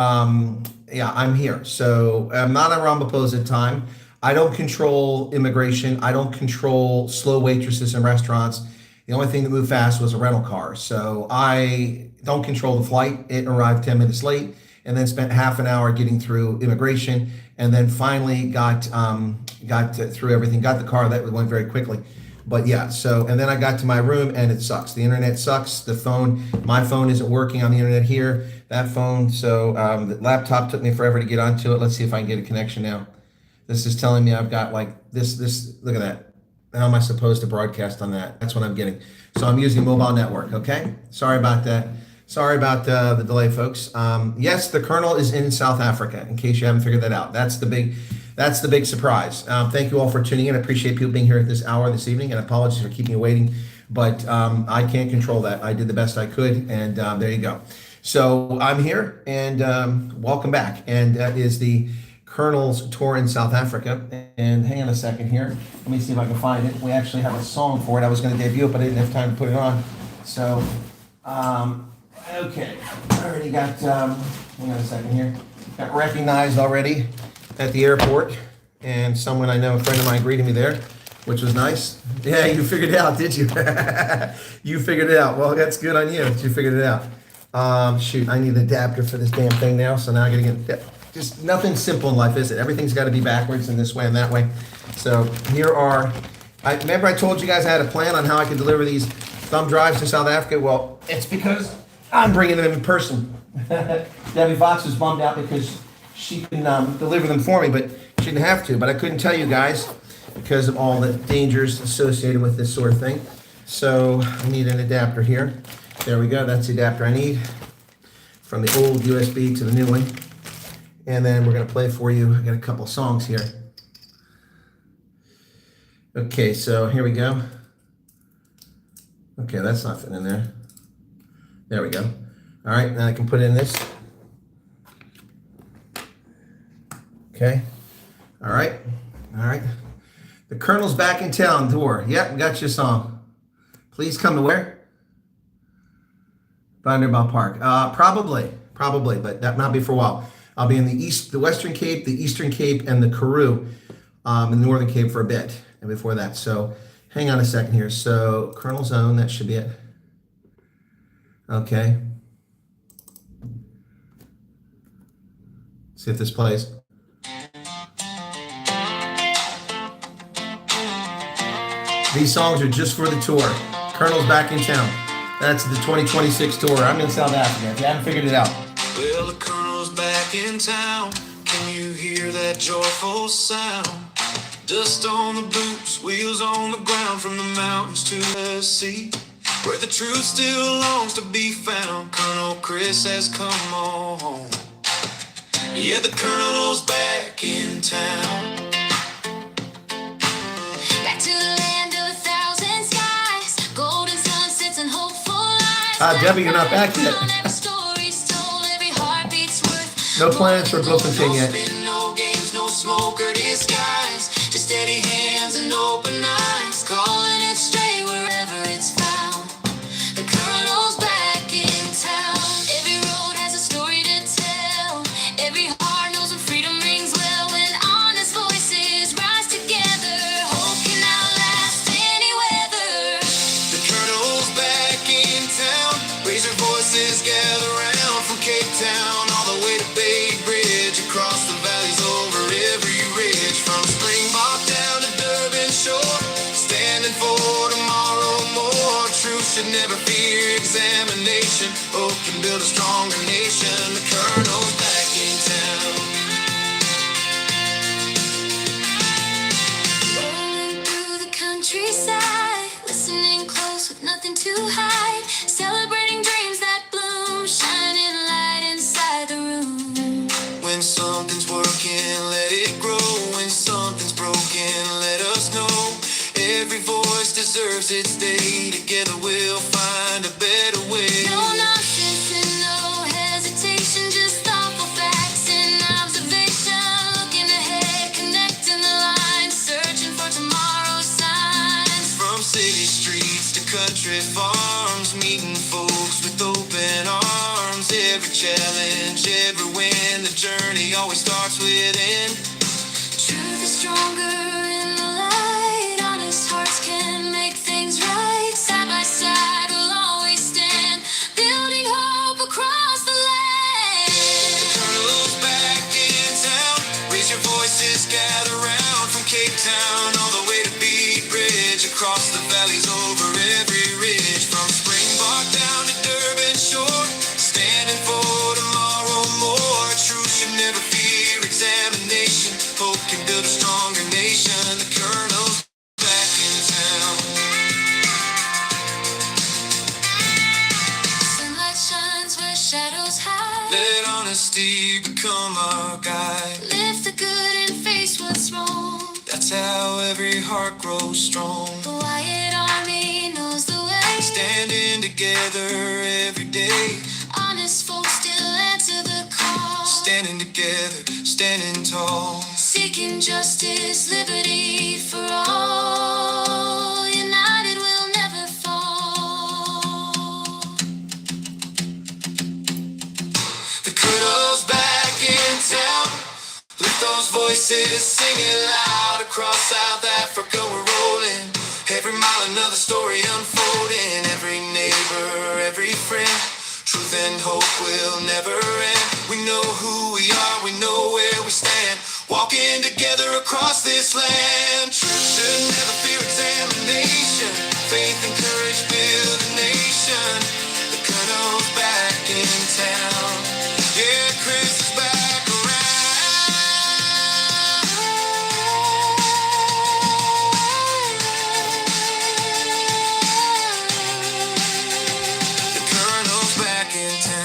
Yeah, I'm here. So I'm not around opposed time. I don't control immigration. I don't control slow waitresses in restaurants. The only thing that moved fast was a rental car. So I don't control the flight. It arrived 10 minutes late and then spent half an hour getting through immigration and then finally got through everything, got the car. That went very quickly. But yeah, so, and then I got to my room and it sucks. The internet sucks. My phone isn't working on the internet here. That phone, so the laptop took me forever to get onto it. Let's see if I can get a connection now. This is telling me I've got like this, look at that. How am I supposed to broadcast on that? That's what I'm getting. So I'm using mobile network, okay? Sorry about that. Sorry about the delay, folks. Yes, the Colonel is in South Africa, in case you haven't figured that out. That's the big surprise. Thank you all for tuning in. I appreciate people being here at this hour this evening, and apologies for keeping you waiting, but I can't control that. I did the best I could, and there you go. So I'm here, and welcome back. And that is the Colonel's tour in South Africa. And hang on a second here. Let me see if I can find it. We actually have a song for it. I was going to debut it, but I didn't have time to put it on. So, okay. I already got, hang on a second here. Got recognized already at the airport. And someone I know, a friend of mine, greeted me there, which was nice. Yeah, you figured it out, did you? You figured it out. Well, that's good on you that you figured it out. Shoot, I need an adapter for this damn thing now, so now I gotta get, just nothing simple in life, is it? Everything's gotta be backwards and this way and that way. So here are, remember I told you guys I had a plan on how I could deliver these thumb drives to South Africa? Well, it's because I'm bringing them in person. Debbie Fox was bummed out because she can deliver them for me, but she didn't have to, but I couldn't tell you guys because of all the dangers associated with this sort of thing. So I need an adapter here. There we go, that's the adapter I need from the old USB to the new one. And then we're gonna play for you, I got a couple songs here. Okay, so here we go. Okay, that's not fitting in there. There we go. All right, now I can put in this. Okay, all right. The Colonel's back in town tour. Yep, we got your song. Please come to where? Vanderbilt Park. Probably, but that might be for a while. I'll be in the Western Cape, the Eastern Cape, and the Karoo, in the Northern Cape for a bit, and before that. So hang on a second here. So Colonel's Own, that should be it. Okay. See if this plays. These songs are just for the tour. Colonel's back in town. That's the 2026 tour. I'm in South Africa, if you haven't figured it out. Well, the Colonel's back in town. Can you hear that joyful sound? Dust on the boots, wheels on the ground, from the mountains to the sea, where the truth still longs to be found. Colonel Chris has come on home. Yeah, the Colonel's back in town. Back to the land of 1,000 skies, golden sunsets and hopeful lives. Debbie, you're not back yet. No plans for Bloemfontein yet. No games, no smoke or disguise, just steady hands and open eyes, calling it straight wherever it's found. The Colonel's back in town. Every road has a story to tell. Every heart knows when freedom rings well, when honest voices rise together. Hope can outlast any weather. The Colonel's back in town. Raise your voices, gather round, from Cape Town all the way to Bay Bridge, across the valleys, over every ridge, from Springbok down to Durban shore, standing for tomorrow more. Truth should never fear examination. Hope can build a stronger nation. The Colonel's back in town. Rolling through the countryside, listening close with nothing to hide, celebrating dreams that bloom, shining light inside the room. When something's working, let it grow. When something's broken, let us know. Every voice deserves its day. Together we'll find a better way. No nonsense and no hesitation, just thoughtful facts and observation. Looking ahead, connecting the lines, searching for tomorrow's signs. From city streets to country farms, meeting folks with open arms. Every challenge, every win win. The journey always starts within. Truth is stronger in the light. Honest hearts can make things right. Side by side, we'll always stand, building hope across the land. Colonel's back in town. Raise your voices, gather round. From Cape Town all the way to Beat Bridge, across the valleys, over every ridge. From Springbok down to Durban shore, standing for tomorrow more. Truth should never fear examination. Hope can build a stronger nation. The Colonel's back in town. Sunlight shines where shadows hide. Let honesty become our guide. Lift the good and face what's wrong. That's how every heart grows strong. The Wyatt Army knows the way. Standing together every day. Honest folks still answer the call. Standing together, standing tall. Seeking justice, liberty for all. United we'll never fall. The Colonel's back in town. Lift those voices, sing it loud. Across South Africa we're rolling. Every mile another story unfolding. Every neighbor, every friend. Truth and hope will never end. We know who we are, we know where we stand. Walking together across this land. Truth should never fear examination. Faith and courage build a nation. The Colonel's back in town. Yeah, Chris is back around. The Colonel's back in town.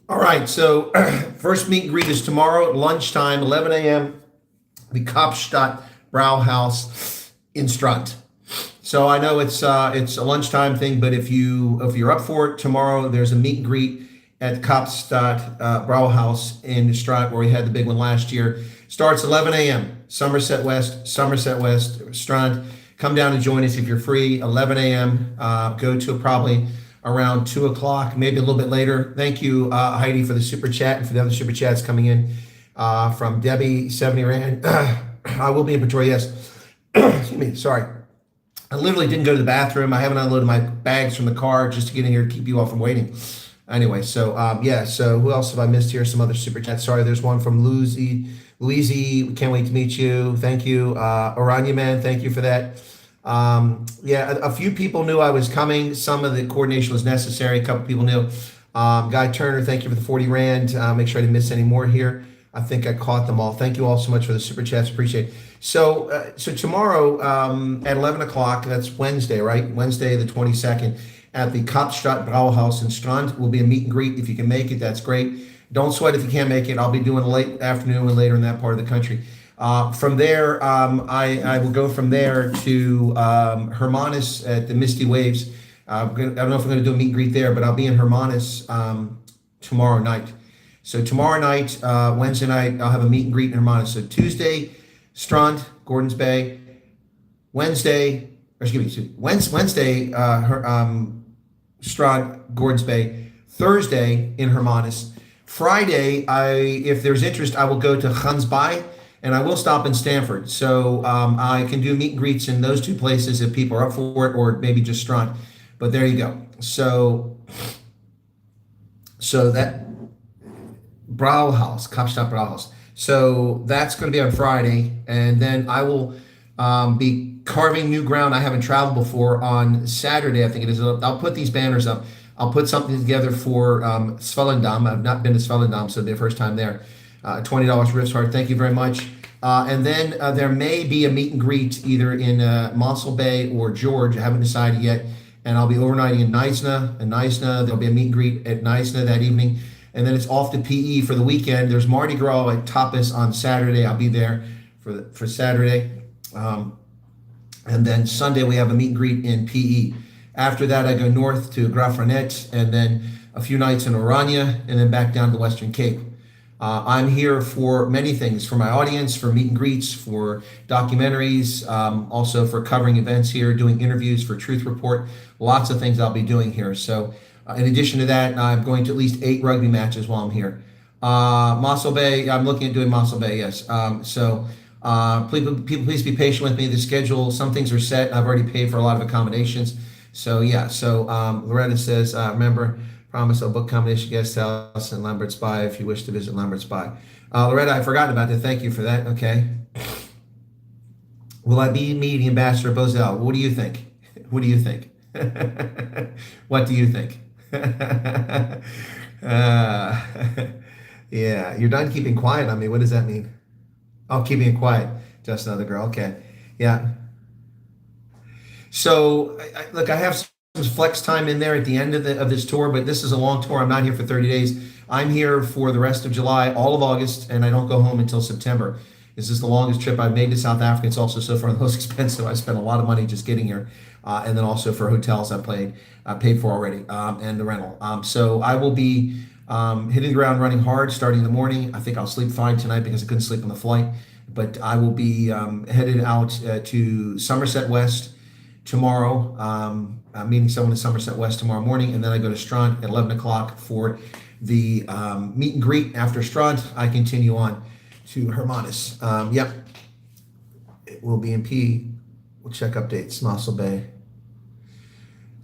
All right, so first meet and greet is tomorrow at lunchtime, 11 a.m., the Kapstadt Brauhaus in Strand. So I know it's a lunchtime thing, but if you're up for it tomorrow, there's a meet and greet at Kapstadt Brauhaus in Strand, where we had the big one last year. Starts 11 a.m. Somerset West, Strand. Come down and join us if you're free. 11 a.m. Go to probably around 2 o'clock, maybe a little bit later. Thank you, Heidi, for the super chat and for the other super chats coming in from Debbie, 70 Rand. I will be in Pretoria, yes. Excuse me, sorry. I literally didn't go to the bathroom. I haven't unloaded my bags from the car just to get in here to keep you all from waiting. Anyway, so yeah, so who else have I missed here? Some other super chats. Sorry, there's one from Louise. We can't wait to meet you. Thank you. Orania Man, thank you for that. Yeah, a few people knew I was coming. Some of the coordination was necessary. A couple people knew. Guy Turner, thank you for the 40 Rand. Make sure I didn't miss any more here. I think I caught them all. Thank you all so much for the super chats. Appreciate it. So tomorrow at 11 o'clock, that's Wednesday, right? Wednesday, the 22nd, at the Kapstadt Brauhaus in Strand will be a meet and greet. If you can make it, that's great. Don't sweat if you can't make it. I'll be doing late afternoon and later in that part of the country. From there, I will go from there to Hermanus at the Misty Waves. I don't know if I'm going to do a meet and greet there, but I'll be in Hermanus tomorrow night. So tomorrow night, Wednesday night, I'll have a meet and greet in Hermanus. So Tuesday, Strand, Gordons Bay. Wednesday, Strand, Gordons Bay. Thursday in Hermanus. Friday, if there's interest, I will go to Gansbaai. And I will stop in Stanford. So I can do meet and greets in those two places if people are up for it, or maybe just Strand. But there you go. So that Brauhaus, Kapstadt Brauhaus. So that's going to be on Friday. And then I will be carving new ground I haven't traveled before on Saturday, I think it is. I'll put these banners up. I'll put something together for Svelendam. I've not been to Svelendam, so it'll be the first time there. $20 Riffs Hard. Thank you very much. And then there may be a meet and greet either in Mossel Bay or George. I haven't decided yet. And I'll be overnighting in Knysna. There'll be a meet and greet at Knysna that evening. And then it's off to PE for the weekend. There's Mardi Gras at Tapas on Saturday. I'll be there for Saturday. And then Sunday we have a meet and greet in PE. After that, I go north to Graaff-Reinet and then a few nights in Oranje and then back down to the Western Cape. I'm here for many things, for my audience, for meet and greets, for documentaries, also for covering events here, doing interviews for Truth Report, lots of things I'll be doing here. So in addition to that, I'm going to at least 8 rugby matches while I'm here. Mossel Bay, I'm looking at doing Mossel Bay, yes. Please be patient with me. The schedule, some things are set. I've already paid for a lot of accommodations. So yeah, Loretta says, remember, promise I'll book combination guest house in Lambert Spa if you wish to visit Lambert Spa. Loretta, I forgot about that. Thank you for that. Okay. Will I be meeting Ambassador Bozell? What do you think? What do you think? What do you think? Yeah, you're done keeping quiet on me. What does that mean? Oh, keeping it quiet. Just another girl. Okay. Yeah. So, look, I have some flex time in there at the end of this tour, but this is a long tour. I'm not here for 30 days. I'm here for the rest of July, all of August, and I don't go home until September. This is the longest trip I've made to South Africa. It's also so far the most expensive. I spent a lot of money just getting here, and then also for hotels I paid for already, and the rental. So I will be hitting the ground running hard starting in the morning. I think I'll sleep fine tonight because I couldn't sleep on the flight. But I will be headed out to Somerset West tomorrow. I'm meeting someone in Somerset West tomorrow morning, and then I go to Strand at 11 o'clock for the meet and greet. After Strand, I continue on to Hermanus. Yep. It will be in P. We'll check updates. Mossel Bay.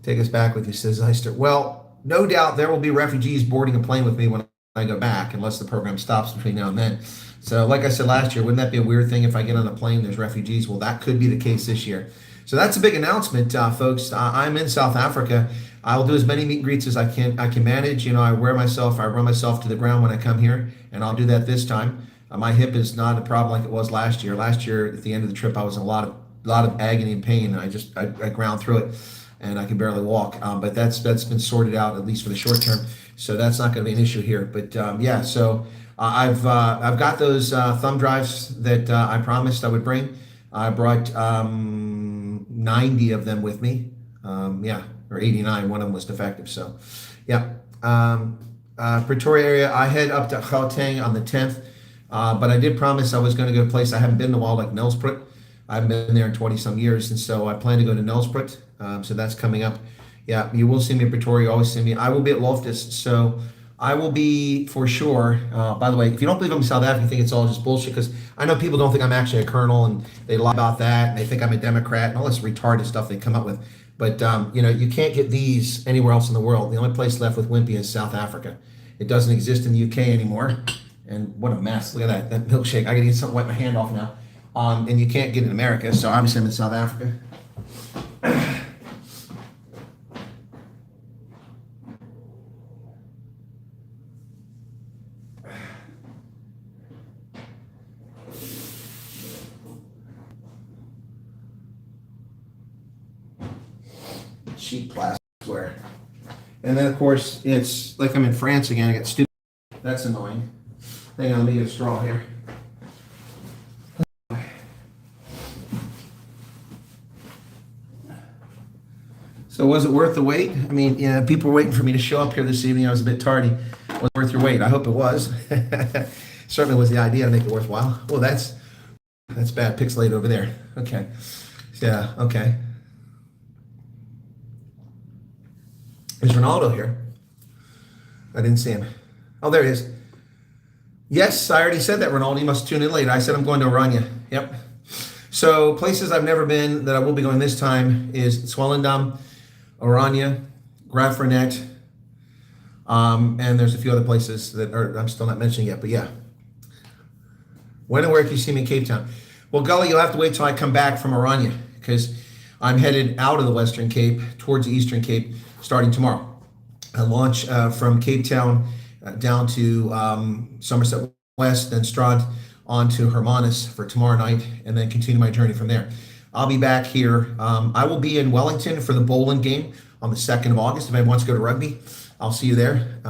Take us back with you, says Heister. Well, no doubt there will be refugees boarding a plane with me when I go back, unless the program stops between now and then. So like I said last year, wouldn't that be a weird thing if I get on a plane, there's refugees? Well, that could be the case this year. So that's a big announcement, folks. I'm in South Africa. I'll do as many meet and greets as I can manage. You know, I run myself to the ground when I come here, and I'll do that this time. My hip is not a problem like it was last year. Last year, at the end of the trip, I was in a lot of agony and pain, and I ground through it, and I can barely walk. But that's been sorted out, at least for the short term. So that's not going to be an issue here. But yeah, so I've got those thumb drives that I promised I would bring. I brought 90 of them with me. Yeah, or 89. One of them was defective. So yeah. Pretoria area, I head up to Gauteng on the 10th. But I did promise I was going to go to a place I haven't been in a while, like Nelspruit. I haven't been there in 20 some years, and so I plan to go to Nelspruit. So that's coming up. Yeah, you will see me in Pretoria. You always see me. I will be at Loftus, so I will be for sure. By the way, if you don't believe I'm in South Africa, you think it's all just bullshit, because I know people don't think I'm actually a colonel, and they lie about that, and they think I'm a Democrat, and all this retarded stuff they come up with. But you know, you can't get these anywhere else in the world. The only place left with Wimpy is South Africa. It doesn't exist in the UK anymore. And what a mess. Look at that milkshake. I gotta get something to wipe my hand off now. And you can't get it in America, so obviously I'm in South Africa. Cheap plasticware. And then of course, it's like I'm in France again. I got stupid. That's annoying. Hang on, let me get a straw here. So was it worth the wait? I mean, yeah, people were waiting for me to show up here this evening. I was a bit tardy. Was it worth your wait? I hope it was. Certainly was the idea to make it worthwhile. Well, that's bad pixelated over there. Okay. Yeah, okay. Is Ronaldo here? I didn't see him. Oh, there he is. Yes, I already said that, Ronaldo. You must tune in later. I said I'm going to Oranje. Yep. So places I've never been that I will be going this time is Swellendam, Oranje, Graafrenet, and there's a few other places that I'm still not mentioning yet. But yeah. When and where can you see me in Cape Town? Well, Gully, you'll have to wait till I come back from Oranje, because I'm headed out of the Western Cape towards the Eastern Cape starting tomorrow. I launch from Cape Town down to Somerset West, then Strand on to Hermanus for tomorrow night, and then continue my journey from there. I'll be back here. I will be in Wellington for the Bowling game on the 2nd of August. If anyone wants to go to rugby, I'll see you there.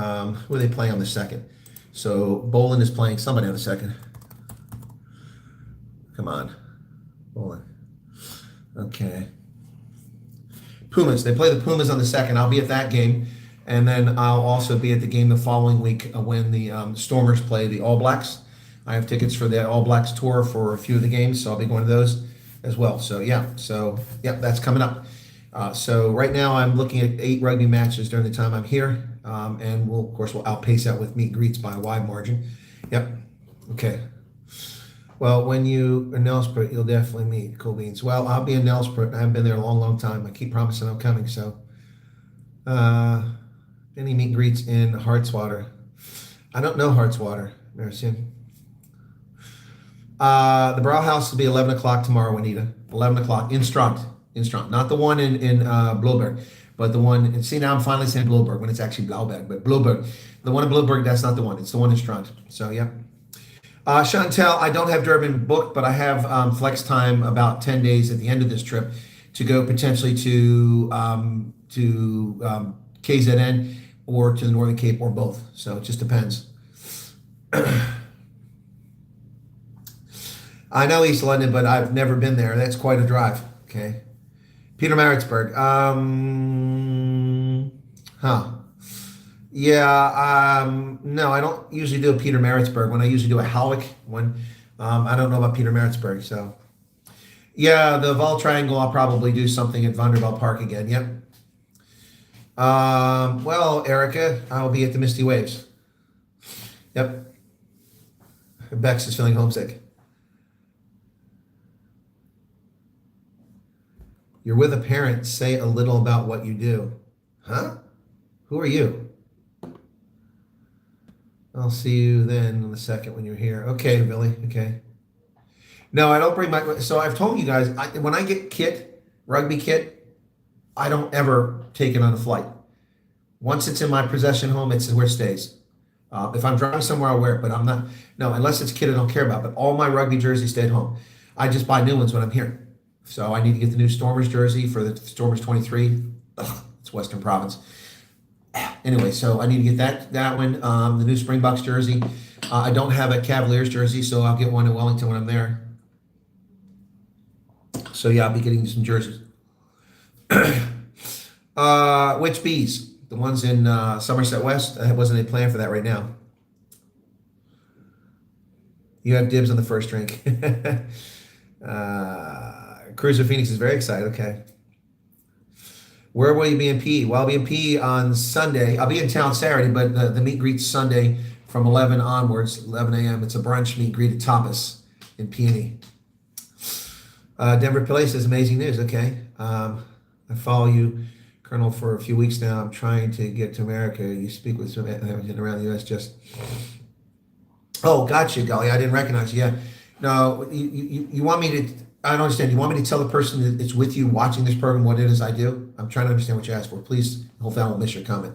Who are they playing on the 2nd? So Bowling is playing somebody on the 2nd. Come on. Bowling. Okay. Pumas. They play the Pumas on the 2nd. I'll be at that game. And then I'll also be at the game the following week when the Stormers play the All Blacks. I have tickets for the All Blacks tour for a few of the games, so I'll be going to those as well. So yeah, that's coming up. So right now I'm looking at 8 rugby matches during the time I'm here, and we'll outpace that with meet and greets by a wide margin. Yep. Okay. Well, when you are in Nelspruit, you'll definitely meet Cool Beans. Well, I'll be in Nelspruit. I haven't been there a long, long time. I keep promising I'm coming. So, any meet and greets in Hartswater? I don't know Hartswater. Never seen. The Brow House will be 11 o'clock tomorrow, Juanita. 11 o'clock in Strand. Not the one in Bloberg, but the one. And see, now I'm finally saying Bloberg when it's actually Blauberg, but Bloberg. The one in Bloberg, that's not the one. It's the one in Strand. So, yeah. Chantel, I don't have Durban booked, but I have flex time about 10 days at the end of this trip to go potentially to KZN or to the Northern Cape or both. So it just depends. I know East London, but I've never been there. That's quite a drive. Okay. Peter Maritzburg. Yeah, no, I don't usually do a Peter Maritzburg. When I usually do a Howick one, I don't know about Peter Maritzburg. So, yeah, the Vol Triangle, I'll probably do something at Vanderbilt Park again. Yep. Well, Erica, I'll be at the Misty Waves. Yep. Bex is feeling homesick. You're with a parent. Say a little about what you do. Huh? Who are you? I'll see you then in a second when you're here. Okay, Billy. Okay. No, I don't bring my. So I've told you guys, when I get kit, rugby kit, I don't ever take it on a flight. Once it's in my possession home, it's where it stays. If I'm driving somewhere, I'll wear it, but I'm not. No, unless it's kit I don't care about. But all my rugby jerseys stay at home. I just buy new ones when I'm here. So I need to get the new Stormers jersey for the Stormers 23. Ugh, it's Western Province. Anyway, so I need to get that one, the new Springboks jersey. I don't have a Cavaliers jersey, so I'll get one in Wellington when I'm there. So yeah, I'll be getting some jerseys. Which bees? The ones in Somerset West? I wasn't any plan for that right now. You have dibs on the first drink. Cruiser Phoenix is very excited. Okay. Where will you be in PE? Well, I'll be in PE on Sunday. I'll be in town Saturday, but the meet and greet's Sunday from 11 onwards, 11 a.m. It's a brunch meet and greet at Tapas in Peony. Denver Pillay says amazing news. Okay. I follow you, Colonel, for a few weeks now. I'm trying to get to America. You speak with some around the U.S. just. Oh, gotcha, Golly. I didn't recognize you. Yeah. No, you want me to. I don't understand. You want me to tell the person that's with you watching this program what it is I do? I'm trying to understand what you asked for. Please, hopefully I won't miss your comment.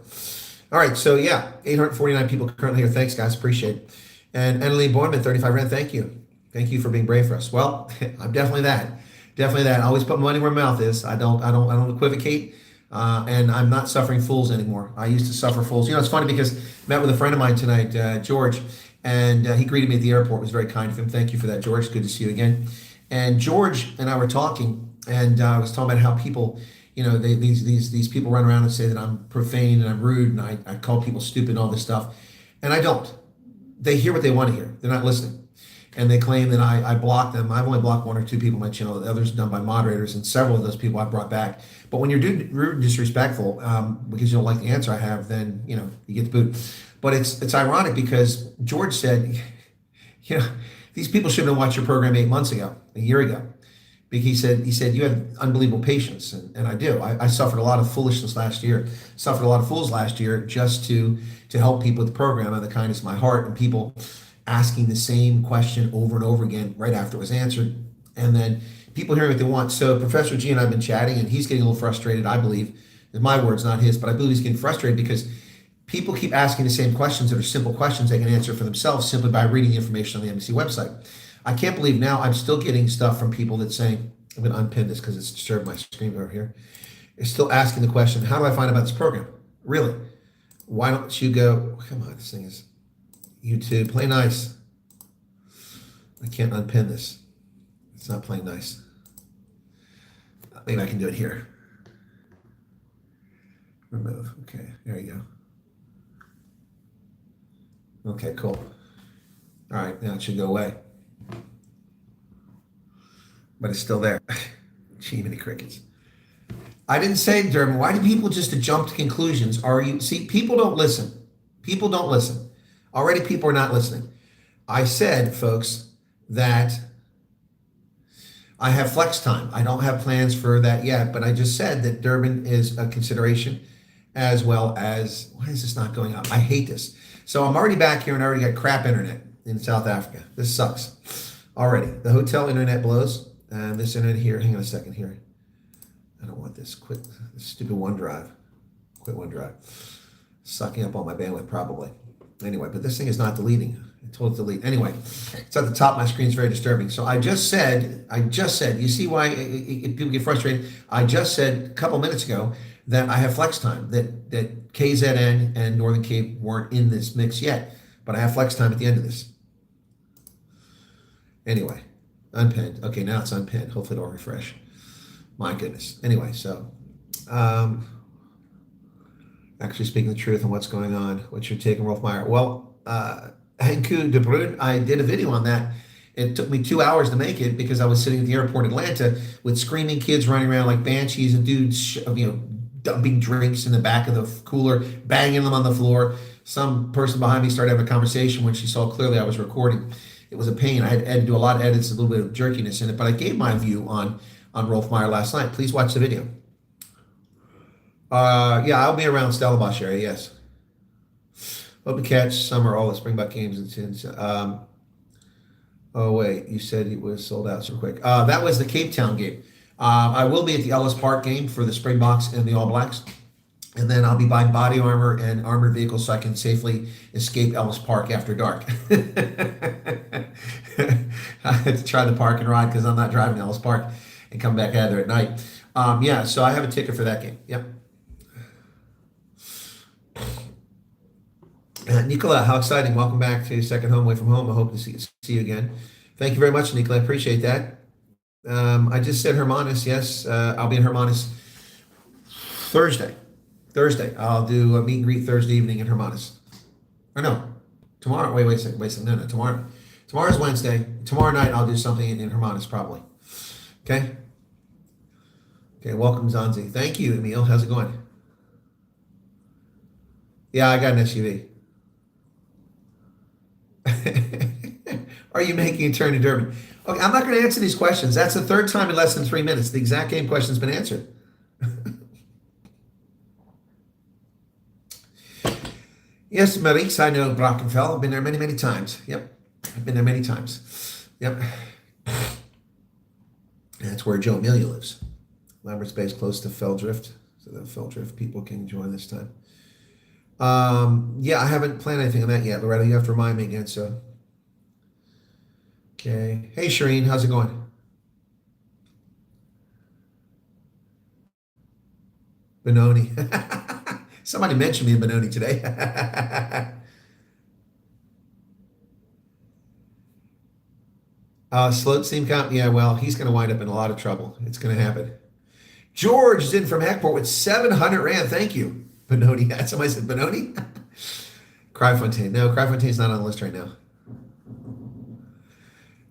All right, so yeah, 849 people currently here. Thanks, guys. Appreciate it. And Annalie Bournemouth, 35 Rand, thank you. Thank you for being brave for us. Well, I'm definitely that. Definitely that. I always put money where my mouth is. I don't equivocate. And I'm not suffering fools anymore. I used to suffer fools. You know, it's funny because I met with a friend of mine tonight, George, and he greeted me at the airport. It was very kind of him. Thank you for that, George. Good to see you again. And George and I were talking, and I was talking about how people, you know, these people run around and say that I'm profane and I'm rude and I call people stupid and all this stuff. And I don't. They hear what they want to hear. They're not listening. And they claim that I block them. I've only blocked 1 or 2 people on my channel. The others done by moderators, and several of those people I brought back. But when you're rude and disrespectful because you don't like the answer I have, then, you know, you get the boot. But it's ironic because George said, you know, these people should have watched your program 8 months ago, a year ago. He said you had unbelievable patience, and I do. I suffered a lot of foolishness last year, suffered a lot of fools last year just to help people with the program out of the kindness of my heart, and people asking the same question over and over again right after it was answered, and then people hearing what they want. So Professor G and I have been chatting, and he's getting a little frustrated, I believe. In my words, not his, but I believe he's getting frustrated because people keep asking the same questions that are simple questions they can answer for themselves simply by reading the information on the embassy website. I can't believe now I'm still getting stuff from people that saying, I'm going to unpin this because it's disturbed my screen over here. It's still asking the question, how do I find out about this program? Really? Why don't you go, come on, this thing is YouTube, play nice. I can't unpin this. It's not playing nice. Maybe I can do it here. Remove. Okay, there you go. Okay, cool. All right, now it should go away. But it's still there. Gee, many crickets. I didn't say, Durbin, why do people just jump to conclusions? See, people don't listen. People don't listen. Already people are not listening. I said, folks, that I have flex time. I don't have plans for that yet, but I just said that Durbin is a consideration, as well as, why is this not going up? I hate this. So I'm already back here and I already got crap internet in South Africa. This sucks already. The hotel internet blows. And this internet here, hang on a second here. I don't want this. Quit this stupid OneDrive. Quit OneDrive. Sucking up all my bandwidth probably. Anyway, but this thing is not deleting. I told it to delete. Anyway, it's at the top of my screen. It's very disturbing. So I just said, you see why people get frustrated? I just said a couple minutes ago that I have flex time, that KZN and Northern Cape weren't in this mix yet, but I have flex time at the end of this. Anyway, unpinned. Okay, now it's unpinned. Hopefully it'll refresh. My goodness. Anyway, so actually speaking the truth on what's going on, what's your take on Rolf Meyer? Well, Henku de Bruin, I did a video on that. It took me 2 hours to make it because I was sitting at the airport in Atlanta with screaming kids running around like banshees and dudes, dumping drinks in the back of the cooler, banging them on the floor. Some person behind me started having a conversation when she saw clearly I was recording. It was a pain. I had to do a lot of edits, a little bit of jerkiness in it, but I gave my view on Rolf Meyer last night. Please watch the video. Yeah, I'll be around Stellenbosch area, yes. Hope to catch some or all the Springbok games. Oh, wait, you said it was sold out so quick. That was the Cape Town game. I will be at the Ellis Park game for the Springboks and the All Blacks. And then I'll be buying body armor and armored vehicles so I can safely escape Ellis Park after dark. I had to try the park and ride because I'm not driving to Ellis Park and come back out there at night. Yeah, so I have a ticket for that game. Yep. Nicola, how exciting. Welcome back to Second Home Away from Home. I hope to see you again. Thank you very much, Nicola. I appreciate that. I just said Hermanus. Yes, I'll be in Hermanus Thursday. I'll do a meet and greet Thursday evening in Hermanus. Or no, tomorrow. Wait a second. No, tomorrow. Tomorrow's Wednesday. Tomorrow night I'll do something in Hermanus probably. Okay. Okay, welcome Zanzi. Thank you, Emil. How's it going? Yeah, I got an SUV. Are you making a turn to Durban? Okay, I'm not going to answer these questions. That's the third time in less than 3 minutes. The exact game question's been answered. Yes, Maurice, I know Brackenfell. I've been there many, many times. Yep, I've been there many times. Yep. That's where Joe Amelia lives. Lambert's Bay is close to Feldrift, so the Feldrift people can join this time. Yeah, I haven't planned anything on that yet. Loretta, you have to remind me again, so. Okay. Hey, Shireen, how's it going? Benoni. Somebody mentioned me in Benoni today. Sloat Steam Comp. Yeah, well, he's going to wind up in a lot of trouble. It's going to happen. George is in from Hackport with 700 Rand. Thank you. Benoni. Somebody said Benoni? Cryfontaine. No, Cryfontaine's not on the list right now.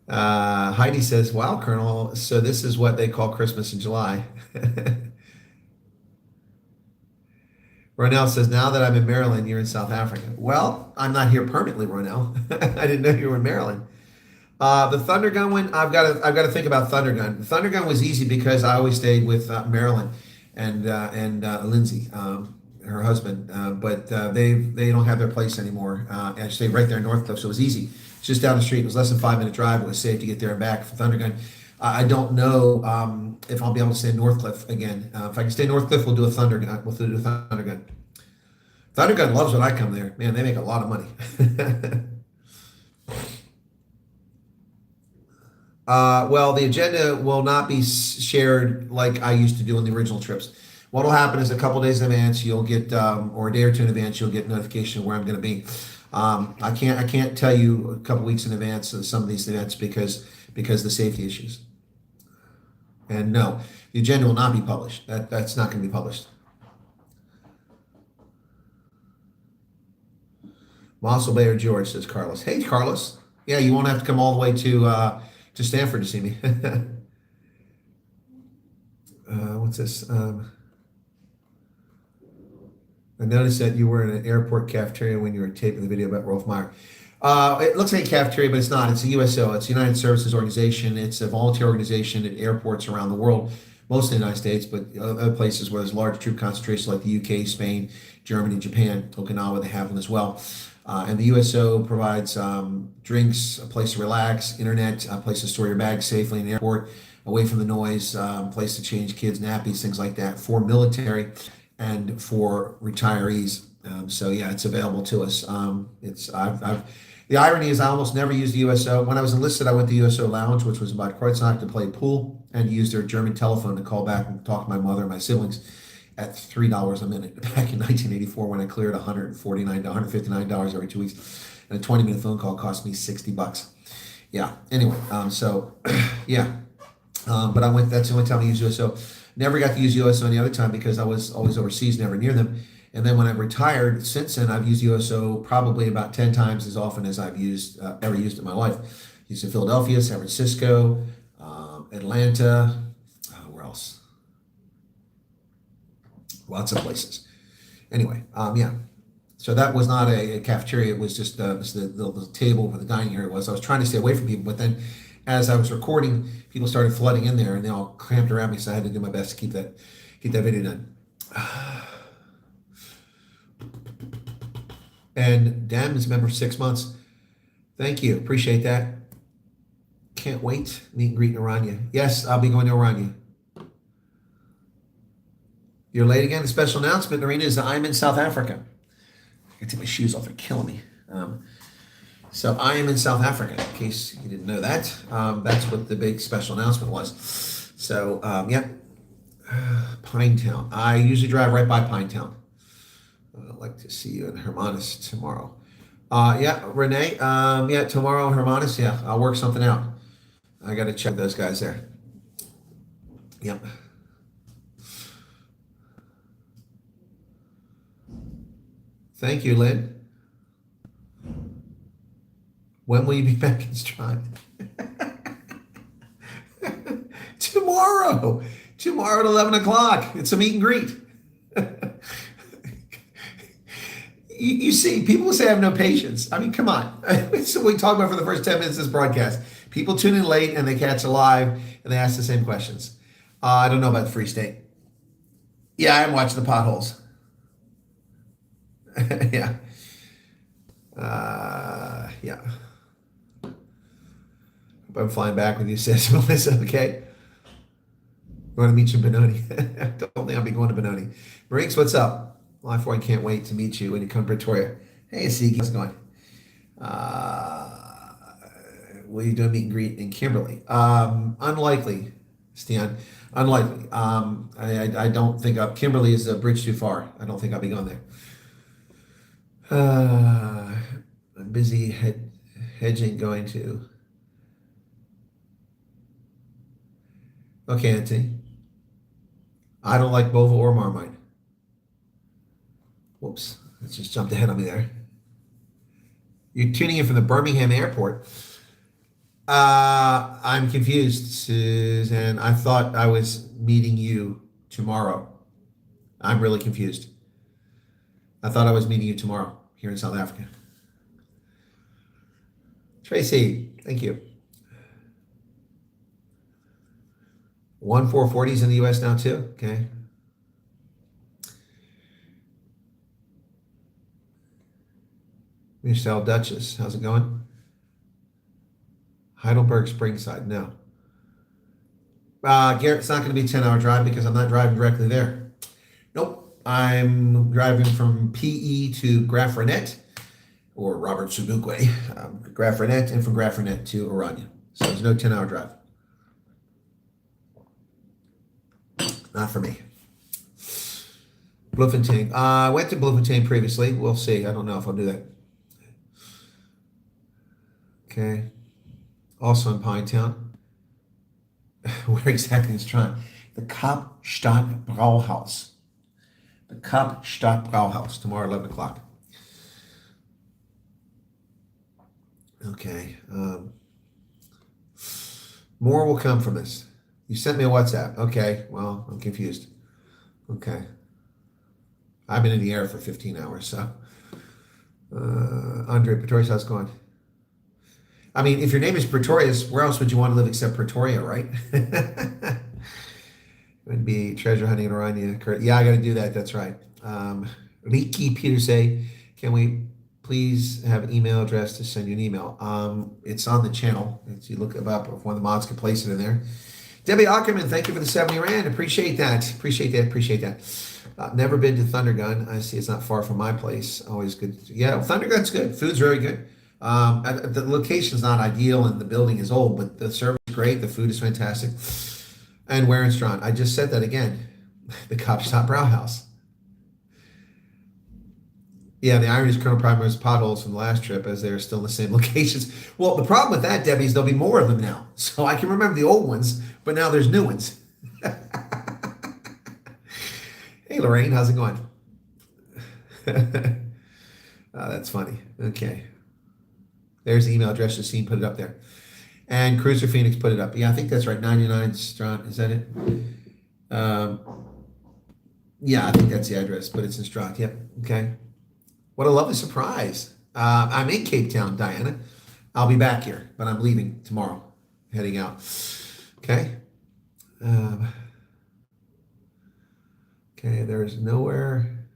Heidi says, wow, Colonel, so this is what they call Christmas in July. Ronell says, now that I'm in Maryland, you're in South Africa. Well, I'm not here permanently, Ronell. I didn't know you were in Maryland. The Thundergun one, I've got to think about Thundergun. The Thundergun was easy because I always stayed with Marilyn and Lindsay, her husband, but they don't have their place anymore. I stayed right there in Northcliffe, so it was easy. It's just down the street. It was less than 5-minute drive. It was safe to get there and back for Thundergun. I don't know if I'll be able to stay in Northcliffe again. If I can stay in Northcliffe, we'll do a Thundergun. We'll do a Thundergun. Thundergun loves when I come there. Man, they make a lot of money. Well, the agenda will not be shared like I used to do on the original trips. What will happen is a couple days in advance, you'll get, or a day or two in advance, you'll get notification of where I'm going to be. I can't tell you a couple weeks in advance of some of these events because of the safety issues. And no, the agenda will not be published. That's not going to be published. Mossel Bay or George, says Carlos. Hey, Carlos. Yeah, you won't have to come all the way to Stanford to see me. What's this? I noticed that you were in an airport cafeteria when you were taping the video about Rolf Meyer. It looks like a cafeteria, but it's not. It's a USO. It's a United Services Organization. It's a volunteer organization at airports around the world, mostly in the United States, but other places where there's large troop concentrations like the UK, Spain, Germany, Japan, Okinawa, they have them as well. And the USO provides drinks, a place to relax, internet, a place to store your bags safely in the airport, away from the noise, place to change kids' nappies, things like that, for military and for retirees. So yeah, it's available to us. The irony is I almost never used the USO. When I was enlisted, I went to USO Lounge, which was about Kreuznach, to play pool and use their German telephone to call back and talk to my mother and my siblings at $3 a minute back in 1984 when I cleared $159 every 2 weeks. And a 20-minute phone call cost me $60. Yeah. Anyway, so yeah. But that's the only time I used USO. Never got to use USO any other time because I was always overseas, never near them. And then when I retired, since then, I've used USO probably about 10 times as often as I've ever used it in my life. Used it in Philadelphia, San Francisco, Atlanta, where else? Lots of places. Anyway, yeah. So that was not a cafeteria. It was just the table where the dining area was. I was trying to stay away from people, but then as I was recording, people started flooding in there and they all cramped around me, so I had to do my best to keep that video done. And Dan is a member for 6 months. Thank you. Appreciate that. Can't wait. Meet and greet in Oranje. Yes, I'll be going to Oranje. You're late again. The special announcement, Narina, is that I'm in South Africa. I can take my shoes off. They're killing me. So I am in South Africa, in case you didn't know that. That's what the big special announcement was. So, yeah. Pinetown. I usually drive right by Pinetown. I'd like to see you in Hermanus tomorrow. Yeah, Renee. Yeah, tomorrow in Hermanus. Yeah, I'll work something out. I got to check those guys there. Yep. Thank you, Lynn. When will you be back in stride? Tomorrow. Tomorrow at 11 o'clock. It's a meet and greet. You see, people say I have no patience. I mean, come on. So we talk about for the first 10 minutes of this broadcast. People tune in late and they catch it live and they ask the same questions. I don't know about the Free State. Yeah, I am watching the potholes. Yeah. Yeah. Hope I'm flying back with you, says Melissa. Okay. Going to meet you in Benoni. I don't think I'll be going to Benoni. Marinks, what's up? Life Boy can't wait to meet you when you come to Pretoria. Hey, Asiki, how's it going? Will you do a meet and greet in Kimberley? Unlikely, Stian. Unlikely. I don't think Kimberley is a bridge too far. I don't think I'll be going there. I'm busy hedging going to. Okay, Anthony. I don't like Bova or Marmite. Whoops, let's just jumped ahead on me there. You're tuning in from the Birmingham airport. I'm confused, Suzanne. I thought I was meeting you tomorrow. I'm really confused. I thought I was meeting you tomorrow here in South Africa. Tracy, thank you. 1440s in the US now too, okay. Michelle Duchess, how's it going? Heidelberg Springside, no. Garrett, it's not going to be a 10-hour drive because I'm not driving directly there. Nope, I'm driving from PE to Graaff-Reinet, or Robert Sobukwe, Graaff-Reinet, and from Graaff-Reinet to Oranje. So there's no 10-hour drive. Not for me. Bloemfontein. I went to Bloemfontein previously. We'll see. I don't know if I'll do that. Okay. Also in Pinetown. Where exactly is Tron? The Kapstadt Brauhaus. The Kapstadt Brauhaus. Tomorrow, 11 o'clock. Okay. More will come from this. You sent me a WhatsApp. Okay. Well, I'm confused. Okay. I've been in the air for 15 hours, so. Andre Pretorius, how's it going? I mean, if your name is Pretorius, where else would you want to live except Pretoria, right? Would be treasure hunting in Orania. Yeah, I got to do that. That's right. Riki Peter say, can we please have an email address to send you an email? It's on the channel. If you look it up, if one of the mods can place it in there. Debbie Ackerman, thank you for the 70 Rand. Appreciate that. Appreciate that. Appreciate that. Never been to Thundergun. I see it's not far from my place. Always good. Yeah, Thundergun's good. Food's very good. The location's not ideal and the building is old, but the service is great. The food is fantastic. And Warrenstrand. I just said that again. The Cop Shop Brauhaus. Yeah, the irony is Colonel Primer's potholes from the last trip as they're still in the same locations. Well, the problem with that, Debbie, is there'll be more of them now. So I can remember the old ones, but now there's new ones. Hey, Lorraine, how's it going? That's funny. Okay. There's the email address. Justine put it up there. And Cruiser Phoenix put it up. Yeah, I think that's right. 99 Strand. Is that it? Yeah, I think that's the address, but it's in Strand. Yep. Okay. What a lovely surprise. I'm in Cape Town, Diana. I'll be back here, but I'm leaving tomorrow, heading out. Okay. Okay, there's nowhere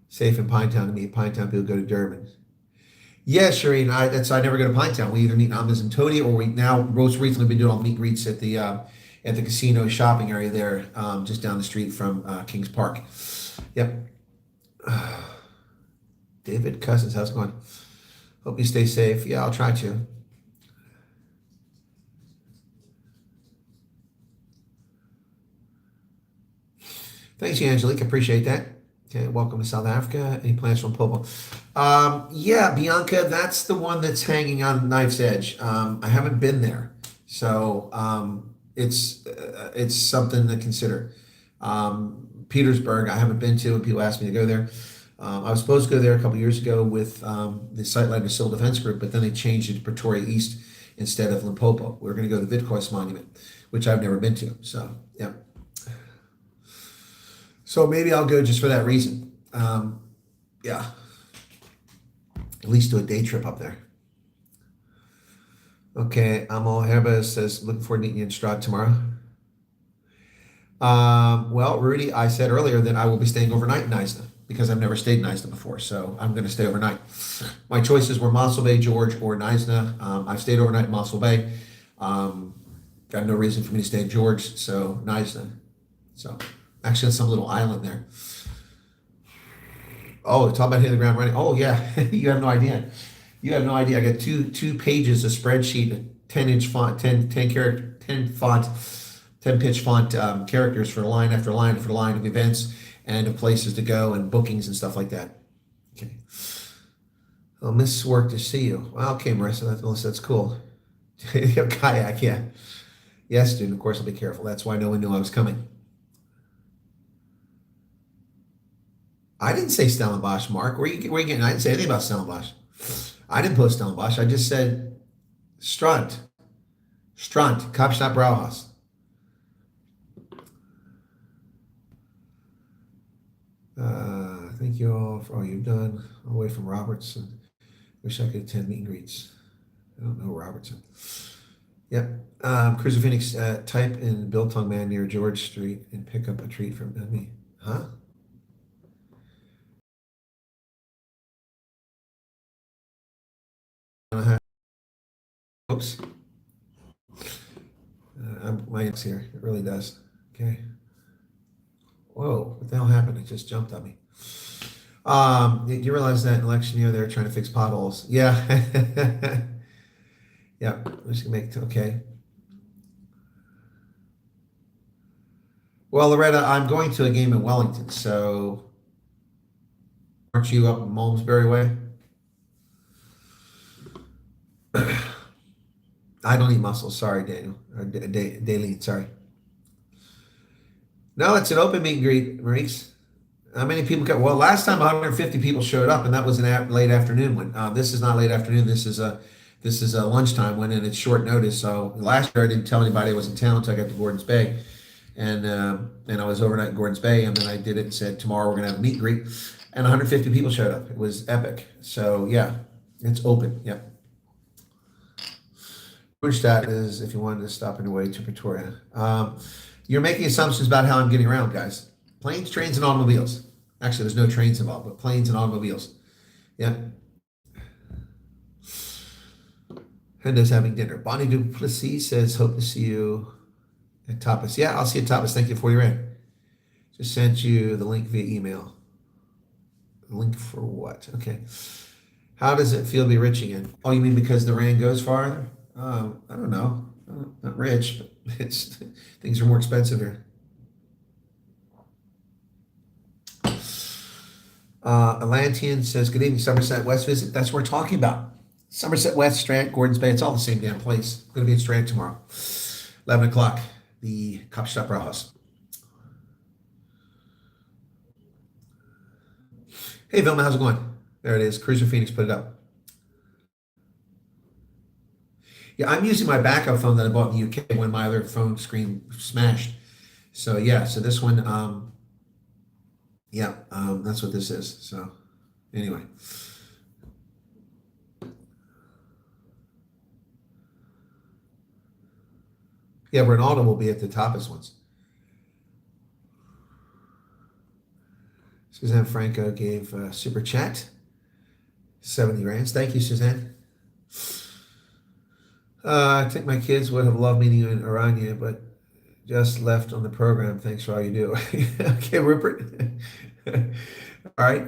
safe in Pinetown to meet. Pinetown people go to Durban. Yeah, Shireen, I never go to Pinetown. We either meet in Amas and Tony, or we now most recently been doing all meet and greets at the casino shopping area there, just down the street from Kings Park. Yep. David Cousins, how's it going? Hope you stay safe. Yeah, I'll try to. Thanks, Angelique. Appreciate that. Okay, welcome to South Africa. Any plans from Popo? Yeah, Bianca, that's the one that's hanging on Knife's Edge. I haven't been there, so it's something to consider. Petersburg, I haven't been to, and people ask me to go there. I was supposed to go there a couple years ago with the Sightline Civil Defense Group, but then they changed it to Pretoria East instead of Limpopo. We were going to go to the Witkois Monument, which I've never been to. So, yeah. So maybe I'll go just for that reason. Yeah. At least do a day trip up there. Okay, Amal Herba says, looking forward to meeting you in Stroud tomorrow. Well, Rudy, I said earlier that I will be staying overnight in Neisner because I've never stayed in Neisner before, so I'm going to stay overnight. My choices were Mossel Bay, George, or Neisner. I've stayed overnight in Mossel Bay. Got no reason for me to stay in George, so Neisner. So actually, on some little island there. Oh, talk about hitting the ground running. Oh yeah, you have no idea. You have no idea. I got two pages of spreadsheet, 10-inch font, 10 character, 10 font, 10 pitch font characters for line after line after line of events and of places to go and bookings and stuff like that. Okay. I'll miss work to see you. Well, okay, Melissa, that's cool. Kayak, yeah. Yes, dude. Of course, I'll be careful. That's why no one knew I was coming. I didn't say Stellenbosch, Mark. Where you getting? I didn't say anything about Stellenbosch. I didn't post Stellenbosch. I just said Strand, Kapstadt Brauhaus. Thank you all for all you've done. Away from Robertson. Wish I could attend meet and greets. I don't know Robertson. Yep. Cruiser Phoenix, type in Biltong Man near George Street and pick up a treat from me. Huh? Oops. My ex here. It really does. Okay. Whoa, what the hell happened? It just jumped on me. You realize that in election year they're trying to fix potholes. Yeah. Yeah. I'm just gonna make it okay. Well, Loretta, I'm going to a game in Wellington, so aren't you up in Malmesbury way? I don't eat mussels. Sorry, Daniel. Or Daleen, sorry. No, it's an open meet and greet, Maurice. How many people got? Well, last time 150 people showed up, and that was an late afternoon one. This is not late afternoon. This is a lunchtime one, and it's short notice. So last year I didn't tell anybody I was in town until I got to Gordon's Bay, and I was overnight in Gordon's Bay, and then I did it and said tomorrow we're gonna have a meet and greet, and 150 people showed up. It was epic. So yeah, it's open. Yep. That is if you wanted to stop on your way to Pretoria. You're making assumptions about how I'm getting around, guys. Planes, trains, and automobiles. Actually, there's no trains involved, but planes and automobiles. Yeah. Hendo's having dinner. Bonnie Duplessis says, hope to see you at Tapas. Yeah, I'll see you at Tapas. Thank you for your in. Just sent you the link via email. The link for what? Okay. How does it feel to be rich again? Oh, you mean because the rand goes farther? I don't know. Not rich, but it's things are more expensive here. Atlantean says, good evening, Somerset West visit. That's what we're talking about. Somerset West, Strand, Gordon's Bay. It's all the same damn place. I'm going to be in Strand tomorrow. 11 o'clock, the Kapstadt Brauhaus. Hey, Vilma, how's it going? There it is. Cruiser Phoenix put it up. Yeah, I'm using my backup phone that I bought in the UK when my other phone screen smashed. So yeah, so this one, that's what this is. So anyway. Yeah, Ronaldo will be at the Tapas ones. Suzanne Franco gave super chat 70 rands. Thank you, Suzanne. I think my kids would have loved meeting you in Aranya, but just left on the program. Thanks for all you do. Okay, Rupert. All right.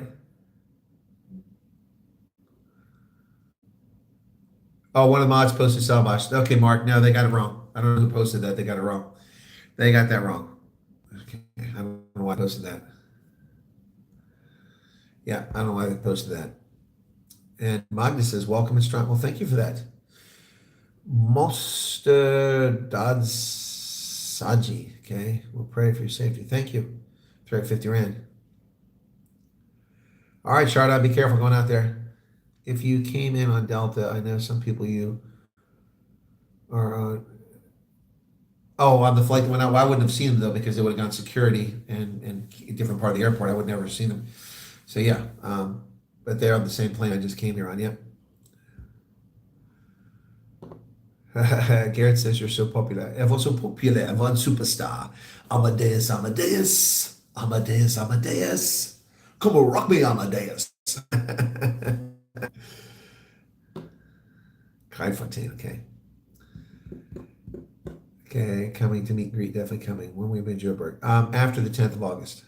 Oh, one of the mods posted Salvash. Okay, Mark. No, they got it wrong. I don't know who posted that. They got it wrong. They got that wrong. Okay. I don't know why I posted that. Yeah, I don't know why they posted that. And Magnus says, welcome and strong. Well, thank you for that. Moster Dadsaji. Okay. We'll pray for your safety. Thank you. 350 rand. All right, Sharda, be careful going out there. If you came in on Delta, I know some people you are on. Oh, on the flight that went out. Well, I wouldn't have seen them though because they would have gone security and a different part of the airport. I would never have seen them. So yeah, but they're on the same plane I just came here on. Yep. Garrett says you're so popular. Everyone's so popular. Everyone's superstar. Amadeus, Amadeus, Amadeus, Amadeus. Come on, rock me, Amadeus. Fontaine, okay. Okay, coming to meet and greet, definitely coming. When we in Joburg? After the 10th of August.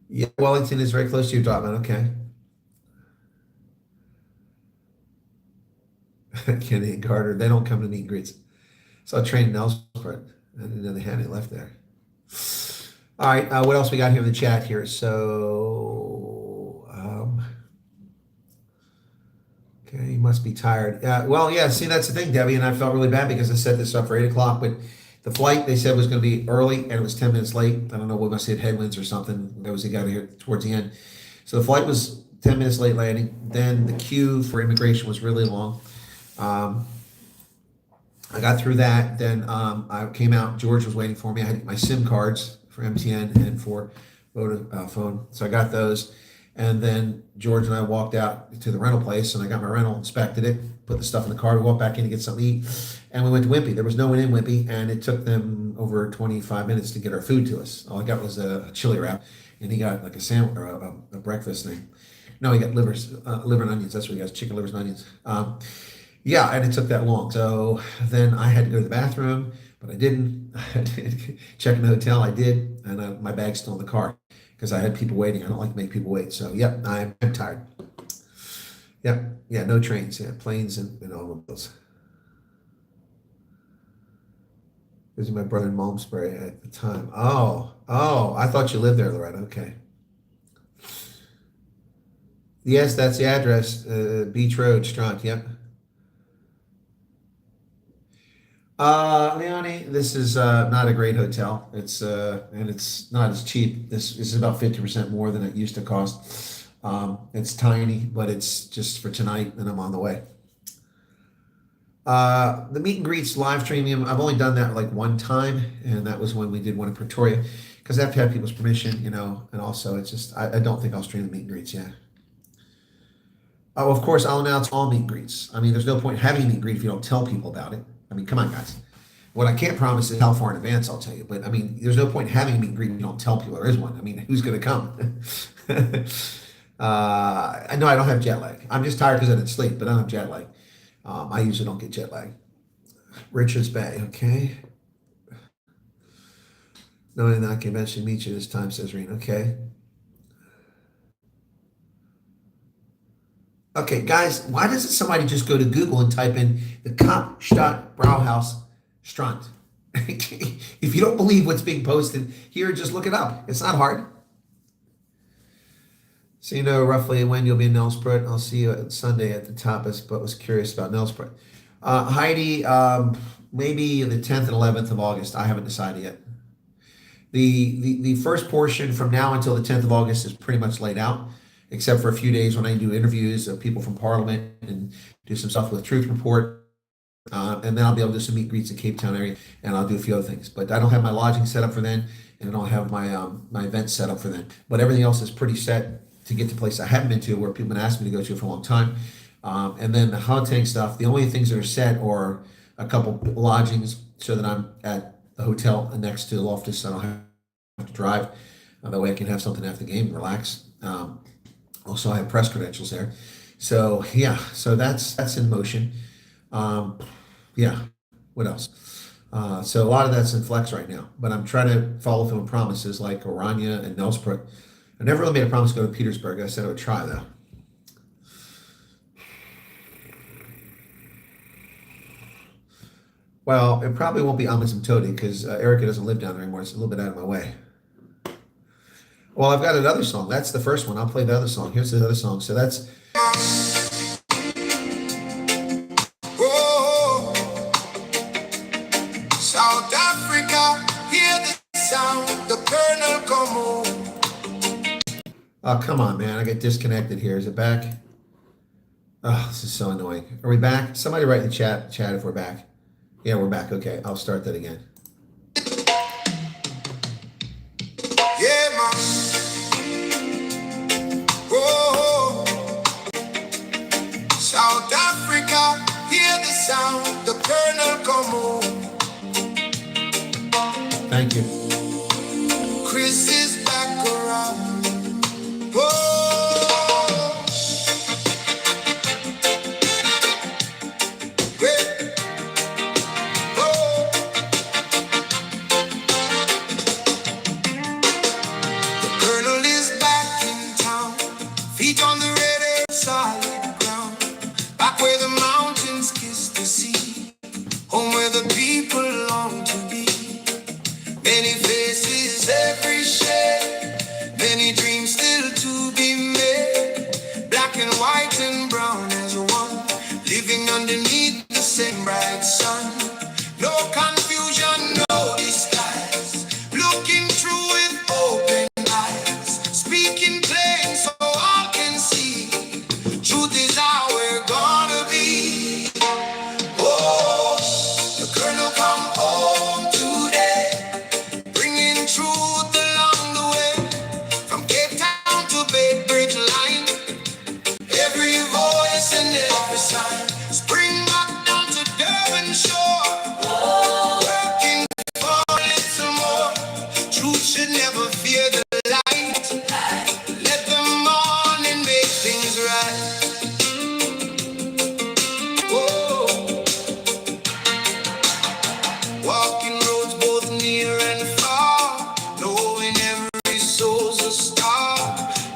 Yeah, Wellington is very close to you, Dortmund. Okay. Kenny and Carter, they don't come to meet and greets. So I trained in Elsport. I didn't know they had any left there. All right, what else we got here in the chat here? So, okay, you must be tired. Well, yeah, see, that's the thing, Debbie, and I felt really bad because I set this up for 8 o'clock, but the flight, they said, was going to be early, and it was 10 minutes late. I don't know, we must have hit headwinds or something. That was the guy here towards the end. So the flight was 10 minutes late landing. Then the queue for immigration was really long. I got through that. Then I came out. George was waiting for me. I had my SIM cards for MTN and for Vodafone. So I got those. And then George and I walked out to the rental place, and I got my rental, inspected it, put the stuff in the car. We walked back in to get something to eat. And we went to Wimpy. There was no one in Wimpy, and it took them over 25 minutes to get our food to us. All I got was a chili wrap, and he got like a sandwich or a breakfast thing. No, he got liver and onions. That's what he got, chicken livers and onions. Yeah, and it took that long. So then I had to go to the bathroom, but I didn't. I had to check in the hotel. I did, and my bag's still in the car because I had people waiting. I don't like to make people wait. So, yep, I'm tired. Yep, yeah, no trains. Yeah, planes and automobiles. This is my brother in Malmesbury at the time. Oh, I thought you lived there, Loretta. Okay. Yes, that's the address. Beach Road, Strand. Yep. Leone, this is not a great hotel. It's and it's not as cheap. This is about 50% more than it used to cost. It's tiny, but it's just for tonight, and I'm on the way. The meet and greets live streaming, I've only done that like one time, and that was when we did one in Pretoria, because I have to have people's permission, and also it's just I don't think I'll stream the meet and greets. Yeah. Oh, of course, I'll announce all meet and greets. I mean, there's no point having a meet and greet if you don't tell people about it. I mean, come on, guys. What I can't promise is how far in advance I'll tell you, but I mean, there's no point having a meet and greet if you don't tell people there is one. I mean, who's going to come? I know I don't have jet lag. I'm just tired because I didn't sleep, but I don't have jet lag. I usually don't get jet lag. Richards Bay, okay. No, in that convention, meet you this time, says Reen. Okay. Okay, guys, why doesn't somebody just go to Google and type in the Kapstadt Brauhaus Strand? If you don't believe what's being posted here, just look it up. It's not hard. So you know roughly when you'll be in Nelspruit. I'll see you on Sunday at the tapas, but was curious about Nelspruit. Heidi, maybe the 10th and 11th of August. I haven't decided yet. The first portion from now until the 10th of August is pretty much laid out, except for a few days when I do interviews of people from Parliament and do some stuff with Truth Report. And then I'll be able to do some meet and greets in Cape Town area, and I'll do a few other things. But I don't have my lodging set up for then, and I don't have my events set up for then. But everything else is pretty set to get to places I haven't been to, where people have been asking me to go to for a long time. And then the hunting stuff, the only things that are set are a couple lodgings so that I'm at the hotel next to the Loftus, so I don't have to drive. That way I can have something after the game and relax. Also, I have press credentials there. So, yeah, so that's in motion. Yeah, what else? So a lot of that's in flex right now, but I'm trying to follow through on promises like Orania and Nelspruit. I never really made a promise to go to Petersburg. I said I would try, though. Well, it probably won't be Amitsimtoti because Erica doesn't live down there anymore. It's a little bit out of my way. Well, I've got another song. That's the first one. I'll play the other song. Here's the other song. So that's... Oh, South Africa, hear the sound, the colonel come home. Oh, come on, man. I get disconnected here. Is it back? Oh, this is so annoying. Are we back? Somebody write in the chat if we're back. Yeah, we're back. Okay, I'll start that again. Yeah, man. Oh, South Africa, hear the sound, the colonel come home. Thank you. Chris is back around. Oh.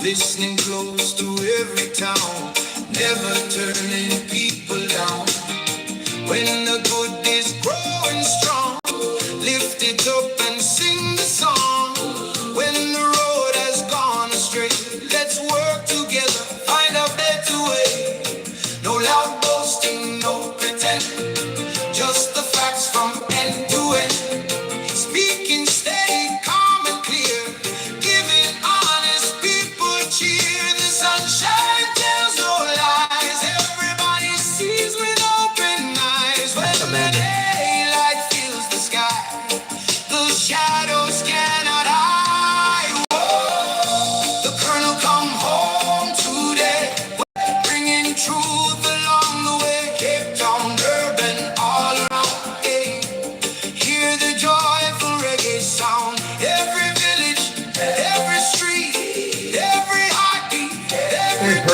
Listening close to every town, never turning people down. When the good is growing strong, lift it up and sing the song.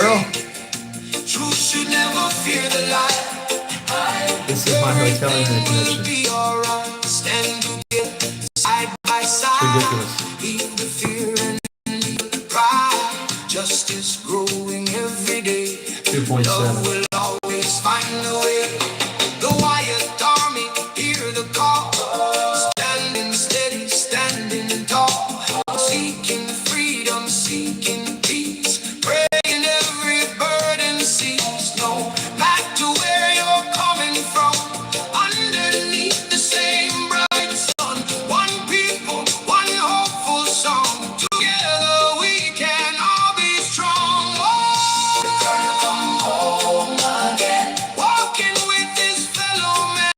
girl. Truth should never fear the light. This is my hotel Everything will interconnection. be alright. Stand together, side by side. Ridiculous. Leave the fear and leave the pride. Justice growing every day. 2.7. Love will always find a way. The Wyatt Army, hear the call. Standing steady, standing tall. Seeking freedom, seeking peace. Praying every burden cease. No matter where you're coming from, underneath the same bright sun. One people, one hopeful song. Together we can all be strong. Oh, gonna come home again. Walking with his fellow man.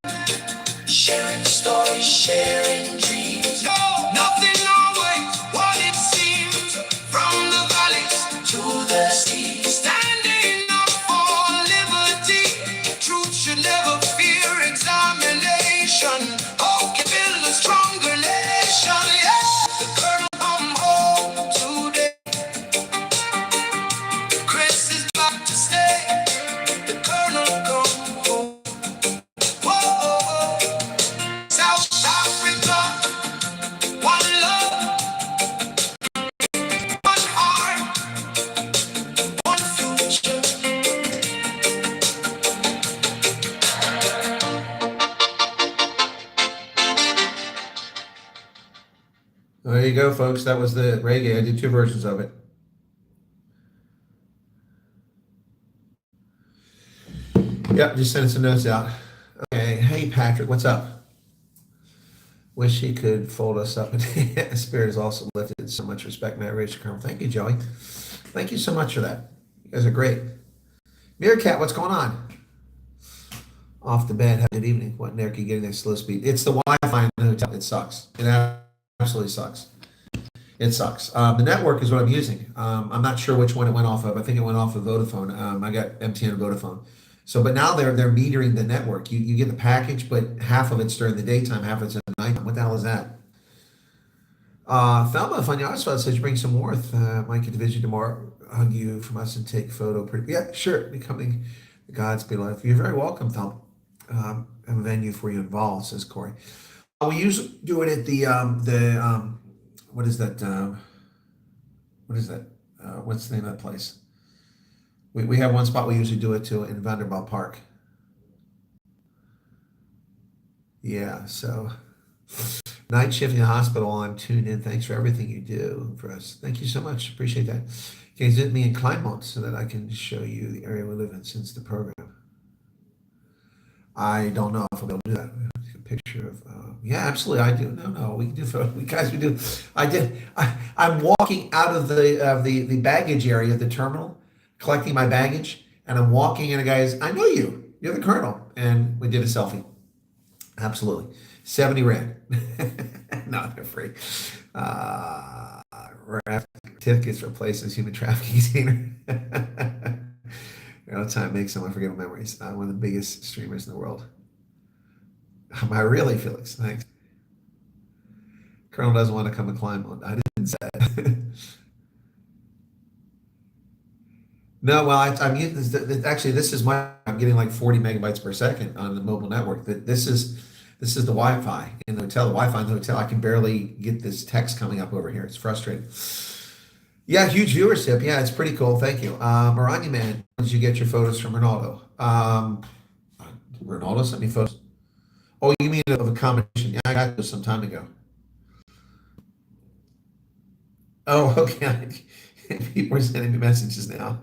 Sharing stories, sharing dreams. No, nothing always what it seems. From the valleys to the sea. Standing up for liberty. Truth should never fear examination. Hope can build a stronger nation. Yeah, the colonel come home today. Chris is back to stay. The colonel come home. Whoa, South Africa, one love, one heart, one future. There you go, folks. That was the reggae. I did two versions of it. Yep, just sending some notes out. Okay, hey Patrick, what's up? Wish he could fold us up. Spirit is also lifted. So much respect, Matt Rich. Thank you, Joey. Thank you so much for that. You guys are great. Meerkat, what's going on? Off the bed. Have a good evening. What Nick, you getting that slow speed? It's the Wi-Fi in the hotel. It sucks. It absolutely sucks. It sucks. The network is what I'm using. I'm not sure which one it went off of. I think it went off of Vodafone. I got MTN and Vodafone. So, but now they're metering the network. You get the package, but half of it's during the daytime, half of it's at nighttime. What the hell is that? Thelma Fanyaswad says you bring some worth. Mike at Division tomorrow. Hug you from us and take photo. Pretty, yeah, sure. Becoming the God's be life. You're very welcome, Thelma. Have a venue for you involved, says Corey. We usually do it at the what is that? What is that? What's the name of that place? We have one spot we usually do it to in Vanderbilt Park. Yeah, so night shift in the hospital. I'm tuned in. Thanks for everything you do for us. Thank you so much. Appreciate that. Can you visit me in Kleinmont so that I can show you the area we live in since the program? I don't know if I'll be able to do that. Take a picture of. Yeah, absolutely. I do. No. We can do photo. We guys, we do. I did. I'm walking out of the baggage area at the terminal, collecting my baggage, and I'm walking, and a guy is, I know you. You're the colonel, and we did a selfie. Absolutely. 70 rand. No, they're free. Certificates for places, human trafficking center. All the time makes some unforgettable memories. One of the biggest streamers in the world. Am I really, Felix? Thanks. Colonel doesn't want to come and climb on. I didn't say that. No, well, I'm using actually. This is I'm getting like 40 megabytes per second on the mobile network. This is the Wi-Fi in the hotel. The Wi-Fi in the hotel. I can barely get this text coming up over here. It's frustrating. Yeah, huge viewership. Yeah, it's pretty cool. Thank you. Marani man, did you get your photos from Ronaldo? Ronaldo sent me photos. Oh, you mean of a combination? Yeah, I got those some time ago. Oh, okay. People are sending me messages now.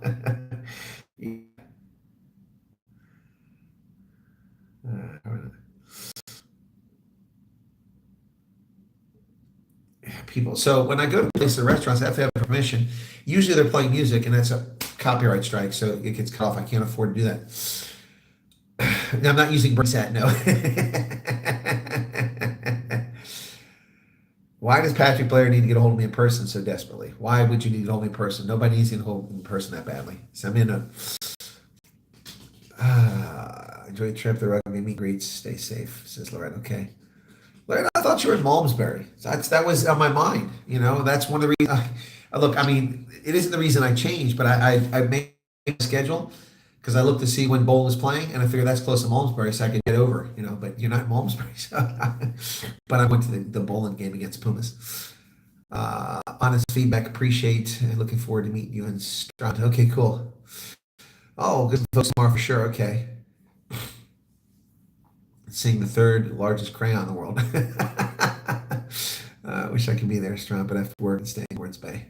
People. So when I go to places, restaurants, I have to have permission. Usually they're playing music, and that's a copyright strike, so it gets cut off. I can't afford to do that. Now, I'm not using Brixat, no. Why does Patrick Blair need to get a hold of me in person so desperately? Why would you need to get a hold of me in person? Nobody needs to get a hold of me in person that badly. Send me a note. Enjoy the trip, the rugby meet greets. Stay safe, says Loretta. Okay. Loretta, I thought you were in Malmesbury. That was on my mind. You know, that's one of the reasons. Look, I mean, it isn't the reason I changed, but I made schedule because I looked to see when Bowl was playing, and I figured that's close to Malmesbury, so I could get over, but you're not in Malmesbury. So but I went to the bowling game against Pumas. Honest feedback, appreciate, and looking forward to meeting you in Strand. Okay, cool. Oh, good folks tomorrow for sure. Okay. Seeing the third largest crayon in the world. Wish I could be there, Strand, but I have to work and stay in Gordons Bay.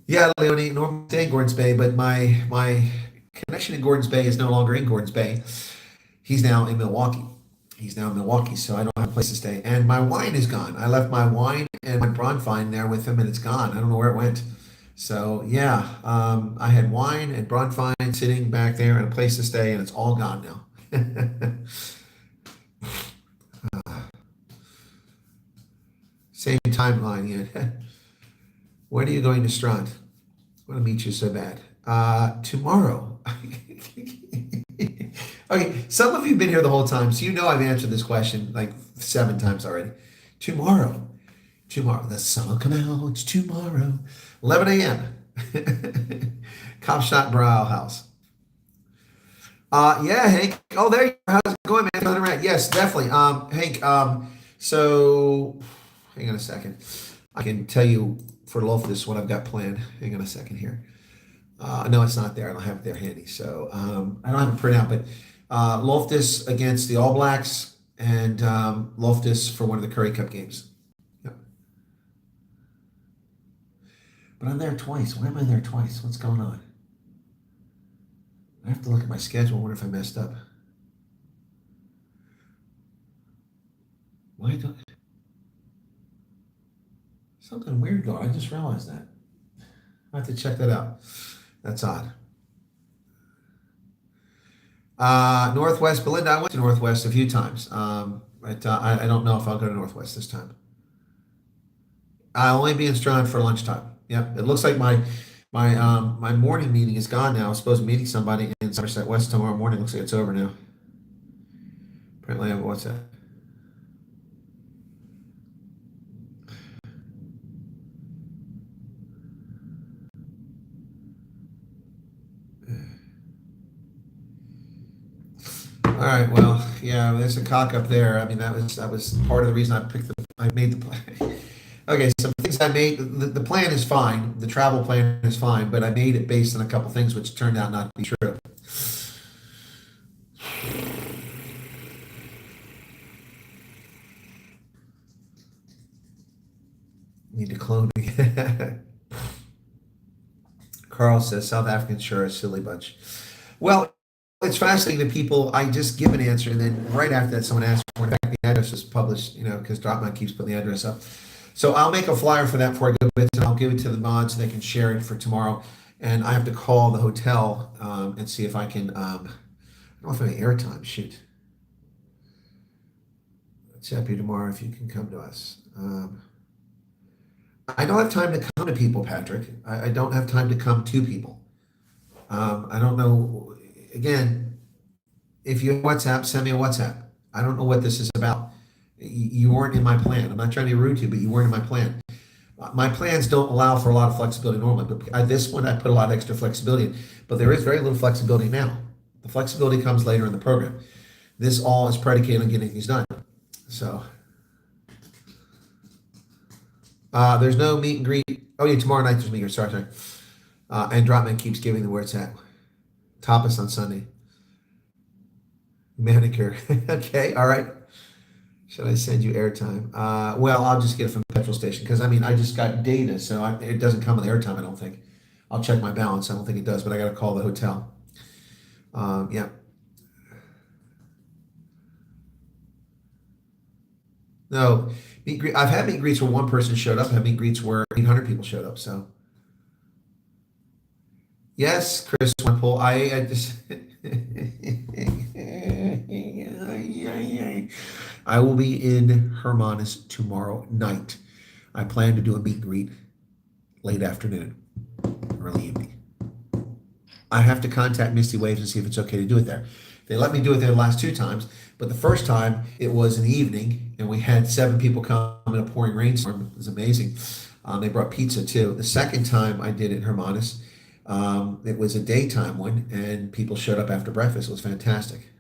Yeah, Leonie, normally stay in Gordons Bay, but my connection in Gordons Bay is no longer in Gordons Bay. He's now in Milwaukee. So I don't have a place to stay. And my wine is gone. I left my wine and my Bronfein there with him, and it's gone. I don't know where it went. So yeah, I had wine and Bronfein sitting back there and a place to stay, and it's all gone now. Same timeline, yeah. When are you going to Strand? I want to meet you so bad. Tomorrow. Okay, some of you have been here the whole time, so you know I've answered this question like 7 times already. Tomorrow. The sun will come out tomorrow. 11 a.m. Cop shot Brow House. Yeah, Hank. Oh, there you are. How's it going, man? Yes, definitely. Hank, so hang on a second. I can tell you for Loftus what I've got planned. Hang on a second here. No, it's not there. I don't have it there handy. So I don't have a printout, but Loftus against the All Blacks and Loftus for one of the Curry Cup games. Yep. But I'm there twice. Why am I there twice? What's going on? I have to look at my schedule. I wonder if I messed up. Why don't... Something weird going on. I just realized that. I have to check that out. That's odd. Northwest, Belinda. I went to Northwest a few times. But I don't know if I'll go to Northwest this time. I'll only be in Strand for lunchtime. Yep. It looks like my morning meeting is gone now. I was supposed to be meeting somebody in Somerset West tomorrow morning. Looks like it's over now. Apparently I have WhatsApp. All right, well, yeah, there's a cock up there. I mean, that was part of the reason I made the play. Okay, some things I made. The plan is fine. The travel plan is fine, but I made it based on a couple things which turned out not to be true. Need to clone me. Carl says South Africans sure are a silly bunch. Well, it's fascinating that people, I just give an answer, and then right after that, someone asks for, in fact, the address is published, because Dropmine keeps putting the address up. So I'll make a flyer for that before I go to it, and I'll give it to the mods so they can share it for tomorrow. And I have to call the hotel and see if I can, I don't know if I have airtime, shoot. It's happy tomorrow if you can come to us. I don't have time to come to people, Patrick. I don't have time to come to people. I don't know. Again, if you have WhatsApp, send me a WhatsApp. I don't know what this is about. You weren't in my plan. I'm not trying to be rude to you, but you weren't in my plan. My plans don't allow for a lot of flexibility normally, but at this one, I put a lot of extra flexibility in. But there is very little flexibility now. The flexibility comes later in the program. This all is predicated on getting things done. So there's no meet and greet. Oh yeah, tomorrow night there's meet and greet. Sorry. And Dropman keeps giving the word at. Tapas on Sunday. Manicure. Okay, all right. Should I send you airtime? Well, I'll just get it from the petrol station because, I just got data, so it doesn't come with airtime, I don't think. I'll check my balance. I don't think it does, but I got to call the hotel. Yeah. No, meet and greet. I've had meet and greets where one person showed up. I've had meet and greets where 800 people showed up, so. Yes, Chris Wimple. I just I will be in Hermanus tomorrow night. I plan to do a meet and greet late afternoon, early evening. I have to contact Misty Waves and see if it's okay to do it there. They let me do it there the last 2 times, but the first time it was in the evening and we had 7 people come in a pouring rainstorm. It was amazing. They brought pizza too. The second time I did it in Hermanus, It was a daytime one, and people showed up after breakfast. It was fantastic.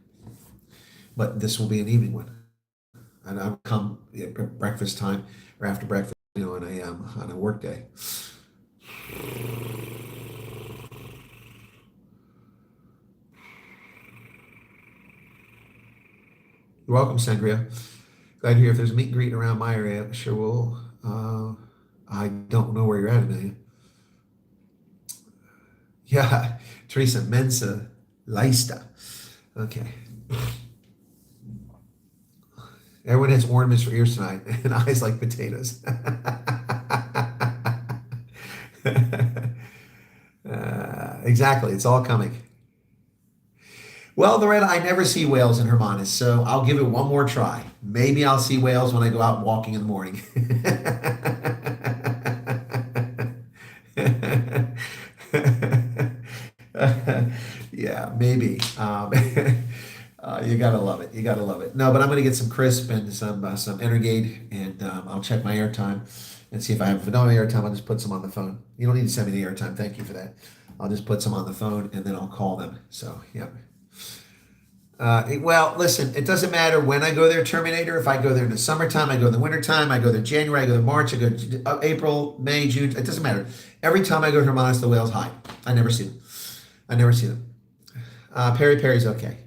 But this will be an evening one, and I'll come at breakfast time or after breakfast, on a work day. You're welcome, Sangria. Glad to hear if there's a meet and greet around my area. Sure will. I don't know where you're at, Amelia. Yeah, Teresa Mensa Leista. Okay. Everyone has ornaments for ears tonight and eyes like potatoes. Exactly, it's all coming. Well, Loretta, I never see whales in Hermanus, so I'll give it one more try. Maybe I'll see whales when I go out walking in the morning. Yeah, maybe. You gotta love it. You gotta love it. No, but I'm gonna get some crisp and some Energade, and I'll check my airtime and see if I have. If I don't have airtime, I'll just put some on the phone. You don't need to send me the airtime. Thank you for that. I'll just put some on the phone and then I'll call them. So, yeah. Well, listen, it doesn't matter when I go there, Terminator. If I go there in the summertime, I go in the wintertime, I go there January, I go there March, I go April, May, June. It doesn't matter. Every time I go to Hermanus, the whales hide. I never see them. I never see them. Peri Peri's okay.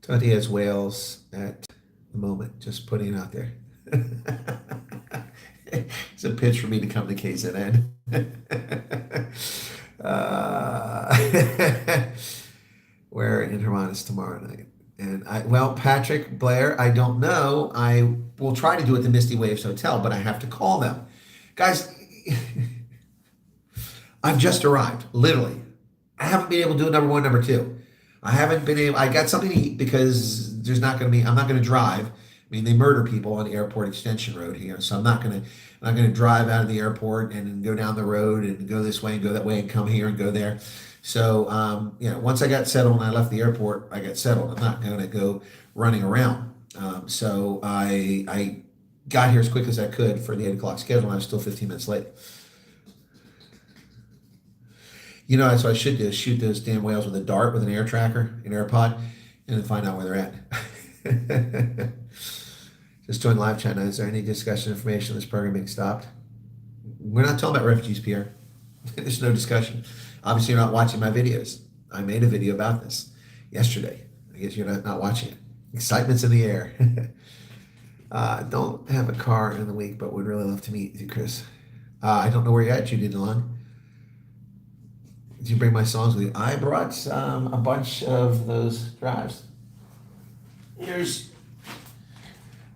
Tony has whales at the moment. Just putting it out there. It's a pitch for me to come to KZN. We're in Hermanus tomorrow night. And Patrick Blair, I don't know. I will try to do it at the Misty Waves Hotel, but I have to call them. Guys, I've just arrived, literally. I haven't been able to do number one, number two. I got something to eat because I'm not going to drive. I mean, they murder people on the airport extension road here, so I'm not going to drive out of the airport and go down the road and go this way and go that way and come here and go there. So, once I got settled and I left the airport, I got settled. I'm not going to go running around. So I got here as quick as I could for the 8 o'clock schedule, and I was still 15 minutes late. That's what I should do, is shoot those damn whales with a dart, with an air tracker, an AirPod, and then find out where they're at. Just join live chat now. Is there any discussion information on this program being stopped? We're not talking about refugees, Pierre. There's no discussion. Obviously, you're not watching my videos. I made a video about this yesterday. I guess you're not watching it. Excitement's in the air. Don't have a car in the week, but would really love to meet you, Chris. I don't know where you're at, Judy DeLong. Did you bring my songs with you? I brought a bunch of those drives. Here's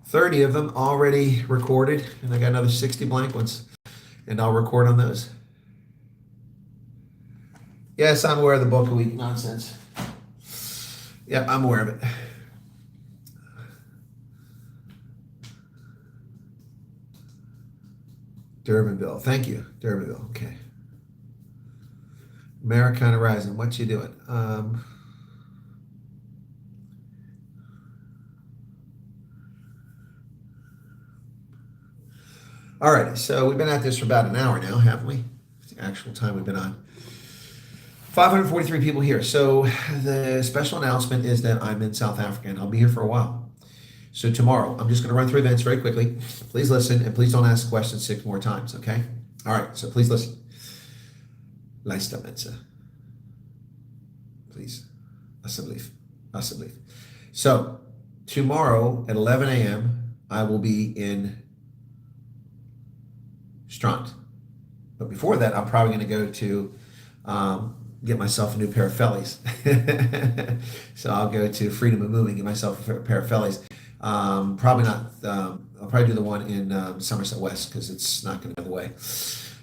30 of them already recorded, and I got another 60 blank ones, and I'll record on those. Yes, I'm aware of the book a week nonsense. Yep, I'm aware of it. Durbanville, thank you, Durbanville. Okay. Americana Rising, what you doing? All right, so we've been at this for about an hour now, haven't we? It's the actual time we've been on. 543 people here. So the special announcement is that I'm in South Africa, and I'll be here for a while. So tomorrow, I'm just going to run through events very quickly. Please listen, and please don't ask questions 6 more times, okay? All right, so please listen. Leista Mensa. Please. Asseblief. So tomorrow at 11 a.m., I will be in Strand. But before that, I'm probably going to go to get myself a new pair of fellies. So I'll go to Freedom of Moving, get myself a pair of fellies. Probably not, I'll probably do the one in Somerset West because it's not going to go the way.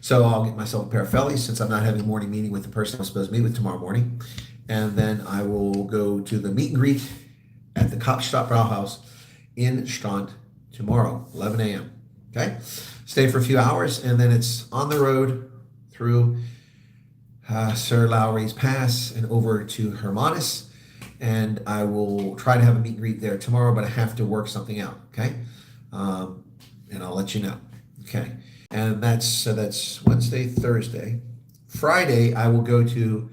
So I'll get myself a pair of fellies since I'm not having a morning meeting with the person I'm supposed to meet with tomorrow morning. And then I will go to the meet and greet at the Kapstadt Brauhaus in Strand tomorrow, 11 a.m. Okay? Stay for a few hours, and then it's on the road through Sir Lowry's Pass and over to Hermanus. And I will try to have a meet and greet there tomorrow, but I have to work something out, okay? And I'll let you know, okay? And that's Wednesday, Thursday. Friday, I will go to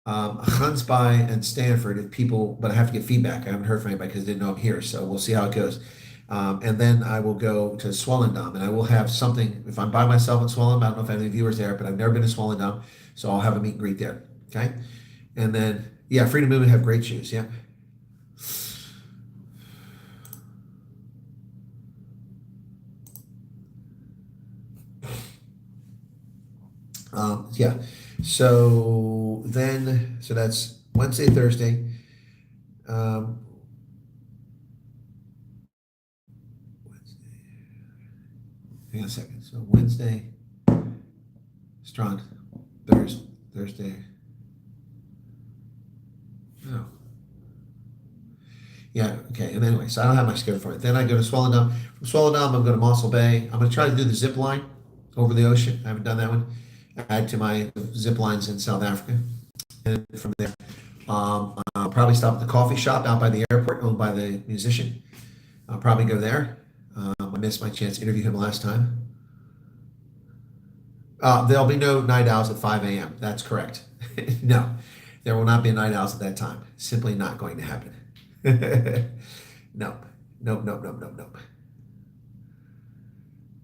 Huntsby and Stanford if people, but I have to get feedback. I haven't heard from anybody because they didn't know I'm here, so we'll see how it goes. And then I will go to Swellendam, and I will have something. If I'm by myself at Swellendam, I don't know if I have any viewers there, but I've never been to Swellendam, so I'll have a meet and greet there. Okay, and then yeah, Freedom Movement have great shoes. Yeah. Yeah. So that's Wednesday, Thursday. Hang on a second. So Wednesday, strong, Thursday. Oh. Yeah, okay. And anyway, so I don't have my schedule for it. Then I go to Swellendam. From Swellendam, I'm going to Mossel Bay. I'm going to try to do the zip line over the ocean. I haven't done that one. Add to my zip lines in South Africa. And from there, I'll probably stop at the coffee shop out by the airport, owned by the musician. I'll probably go there. I missed my chance to interview him last time. There'll be no night owls at 5 a.m. That's correct. No, there will not be night owls at that time. Simply not going to happen. Nope. Nope.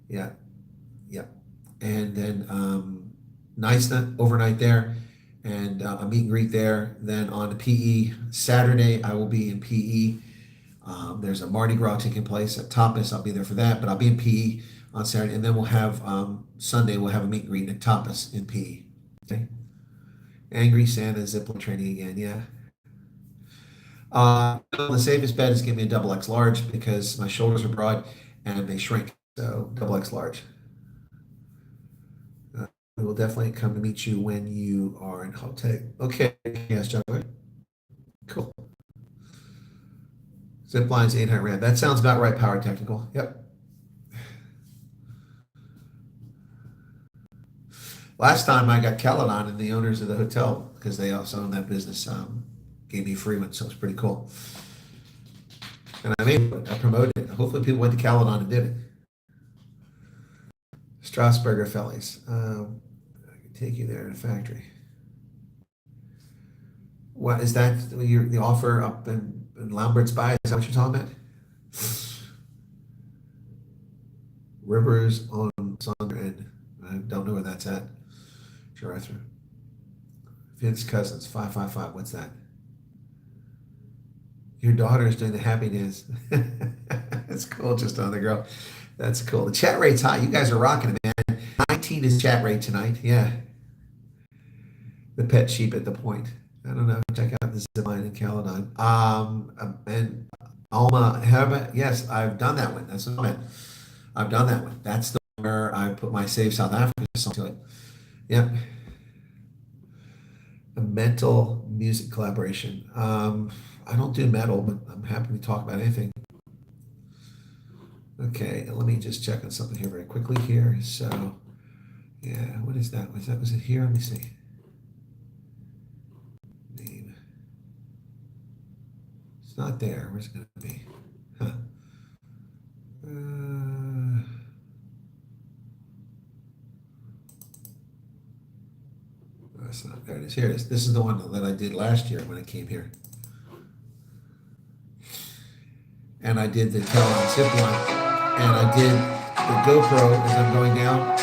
Yeah. And then nice overnight there, and a meet and greet there. Then on the PE Saturday, I will be in PE. There's a Mardi Gras taking place at Tapas. I'll be there for that, but I'll be in PE on Saturday, and then we'll have Sunday. We'll have a meet and greet at Tapas in PE. Okay. Angry Santa zipline training again. Yeah. The safest bet is give me a double X large because my shoulders are broad and they shrink. So double X large. We will definitely come to meet you when you are in Gauteng. Okay. Yes, John. Cool. Zip lines 800 Rand. That sounds about right, Power Technical. Yep. Last time I got Caledon and the owners of the hotel, because they also own that business, gave me a free one, so it's pretty cool. And I promoted it. Hopefully people went to Caledon and did it. Strasburger Fellies. I can take you there in a factory. What is that? The offer up in Lambert's Bay? Is that what you're talking about? Rivers on Sonder and I don't know where that's at. Sure, Arthur. Vince Cousins 555. What's that? Your daughter is doing the happy dance. That's cool. Just on the girl. That's cool. The chat rate's high. You guys are rocking it, man. 19 is chat rate tonight. Yeah. The pet sheep at the point. I don't know. Check out the zip line in Caledon. And Alma Herba. Yes, I've done that one. That's what I meant. I've done that one. That's the one where I put my Save South Africa song to it. Yep. A mental music collaboration. I don't do metal, but I'm happy to talk about anything. Okay, let me just check on something here very quickly here. So, yeah, what is that? Was it here? Let me see. Name. It's not there. Where's it going to be? Huh. That's not, there it is. Here it is. This is the one that I did last year when I came here. And I did the Talon zip line. And I did the GoPro as I'm going down,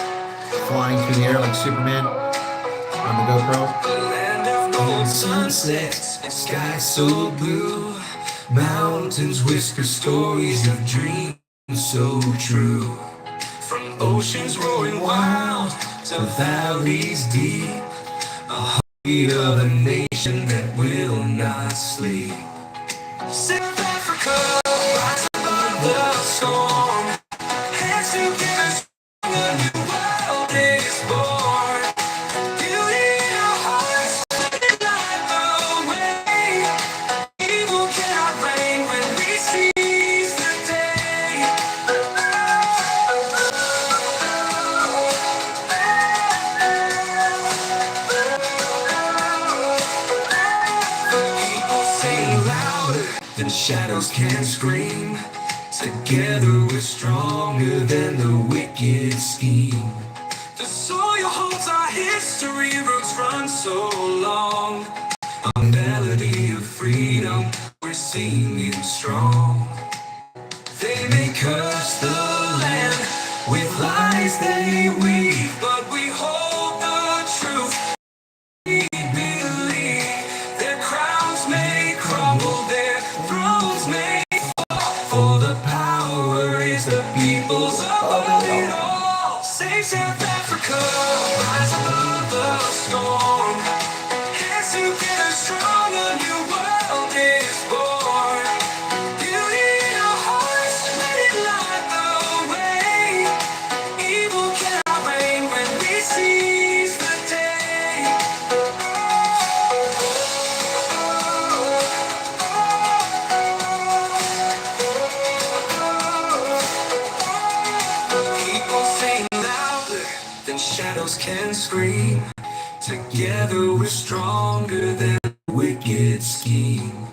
flying through the air like Superman on the GoPro. The land of golden sunsets, sky so blue, mountains whisper stories of dreams so true. From oceans roaring wild to valleys deep, a heartbeat of a nation that will not sleep. South Africa, rise above the storm. Hands together, a new world is born. Beauty in our hearts, setting light the way. Evil cannot reign when we seize the day. The people sing louder than shadows can scream. Together we're stronger than the wicked scheme. The soil holds our history, roots run so long. A melody of freedom, we're singing strong. They may curse the land with lies they weave, but we hold the truth. We believe their crowns may crumble, their thrones may fall, for the power is the people's above it all. Save South Africa, rise above the storm. Hands together strong, a new world is born. Beauty in our hearts, let it light the way. Evil cannot reign when we seize the day. People sing louder than shadows can scream. Together we're stronger than the wicked scheme.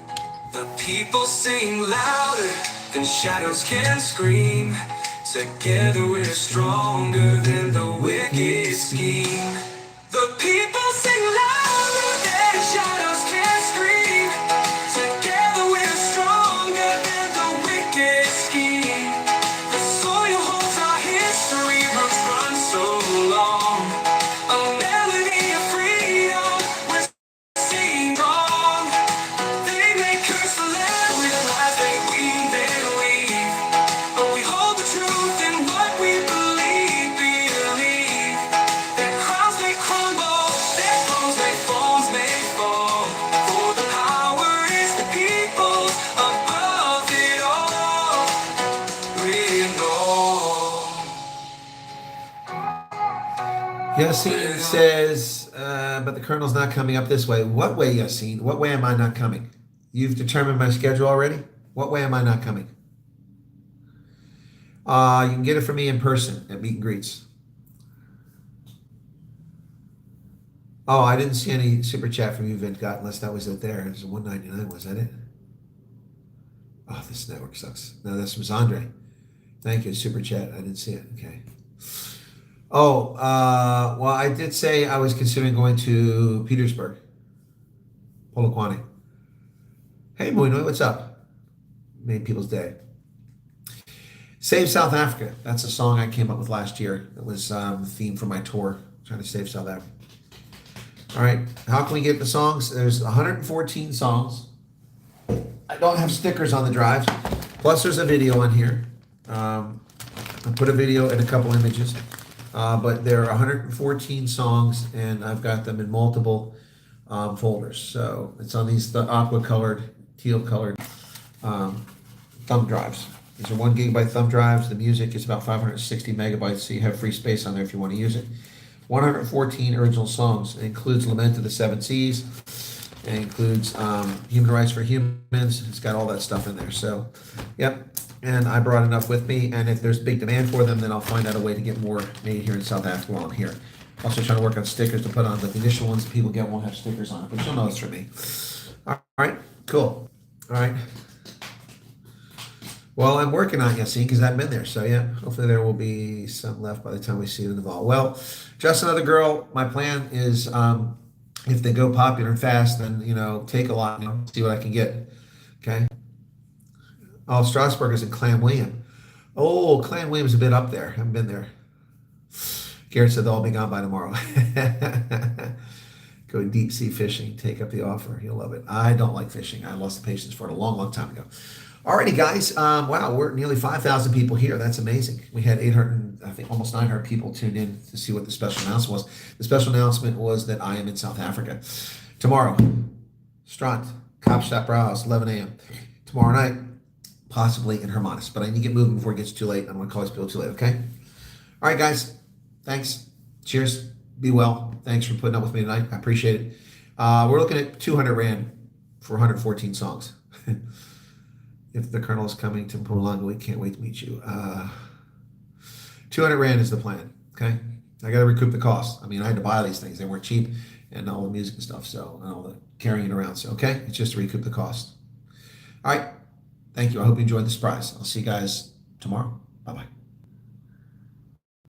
The people sing louder than shadows can scream. Together we're stronger than the wicked scheme. The people sing louder than shadows can scream. Together we're stronger than the wicked scheme. The soil holds our history, roots run so long. A melody of freedom, we're singing wrong. They may curse the land with lies they weave, but we hold the truth in what we believe. Their crowns may crumble, their thrones may fall, for the power is the people's above it all. We know. Yassine says, but the colonel's not coming up this way. What way, Yassine? What way am I not coming? You've determined my schedule already? What way am I not coming? You can get it from me in person at meet and greets. Oh, I didn't see any super chat from you, Vint, unless that was it there. It was $1.99, was that it? Oh, this network sucks. No, this was Andre. Thank you, super chat. I didn't see it. Okay. Oh, well, I did say I was considering going to Petersburg, Polokwane. Hey, Moino, what's up? Made people's day. Save South Africa. That's a song I came up with last year. It was the theme for my tour, trying to save South Africa. All right, how can we get the songs? There's 114 songs. I don't have stickers on the drives. Plus, there's a video on here. I put a video and a couple images. But there are 114 songs, and I've got them in multiple folders. So it's on these aqua-colored, teal-colored thumb drives. These are 1 gigabyte thumb drives. The music is about 560 megabytes, so you have free space on there if you want to use it. 114 original songs. It includes Lament of the Seven Seas. It includes Human Rights for Humans. It's got all that stuff in there. So, yep. And I brought enough with me, and if there's big demand for them, then I'll find out a way to get more made here in South Africa while I'm here. Also trying to work on stickers to put on. The initial ones that people get won't have stickers on it, but you'll know it's for me. All right, cool. All right. Well, I'm working on it, Yassine, because I've been there. So, yeah, hopefully there will be some left by the time we see it in the fall. Well, Just Another Girl, my plan is if they go popular and fast, then, take a lot, see what I can get. Okay? Oh, Strasbourg is in Clan William. Oh, Clan William's a bit up there. Haven't been there. Garrett said they'll all be gone by tomorrow. Go deep sea fishing. Take up the offer. You'll love it. I don't like fishing. I lost the patience for it a long, long time ago. Alrighty, guys. Wow, we're nearly 5,000 people here. That's amazing. We had 800, I think almost 900 people tuned in to see what the special announcement was. The special announcement was that I am in South Africa. Tomorrow, Strand, Kaapstad Browse, 11 a.m. Tomorrow night, possibly in Hermanus. But I need to get moving before it gets too late. I don't want to call these people too late, okay? All right, guys. Thanks. Cheers. Be well. Thanks for putting up with me tonight. I appreciate it. We're looking at 200 Rand for 114 songs. If the Colonel is coming to Mpumalanga, we can't wait to meet you. 200 Rand is the plan, okay? I got to recoup the cost. I mean, I had to buy these things. They weren't cheap, and all the music and stuff, so, and all the carrying it around. So, okay? It's just to recoup the cost. All right. Thank you. I hope you enjoyed the surprise. I'll see you guys tomorrow. Bye-bye.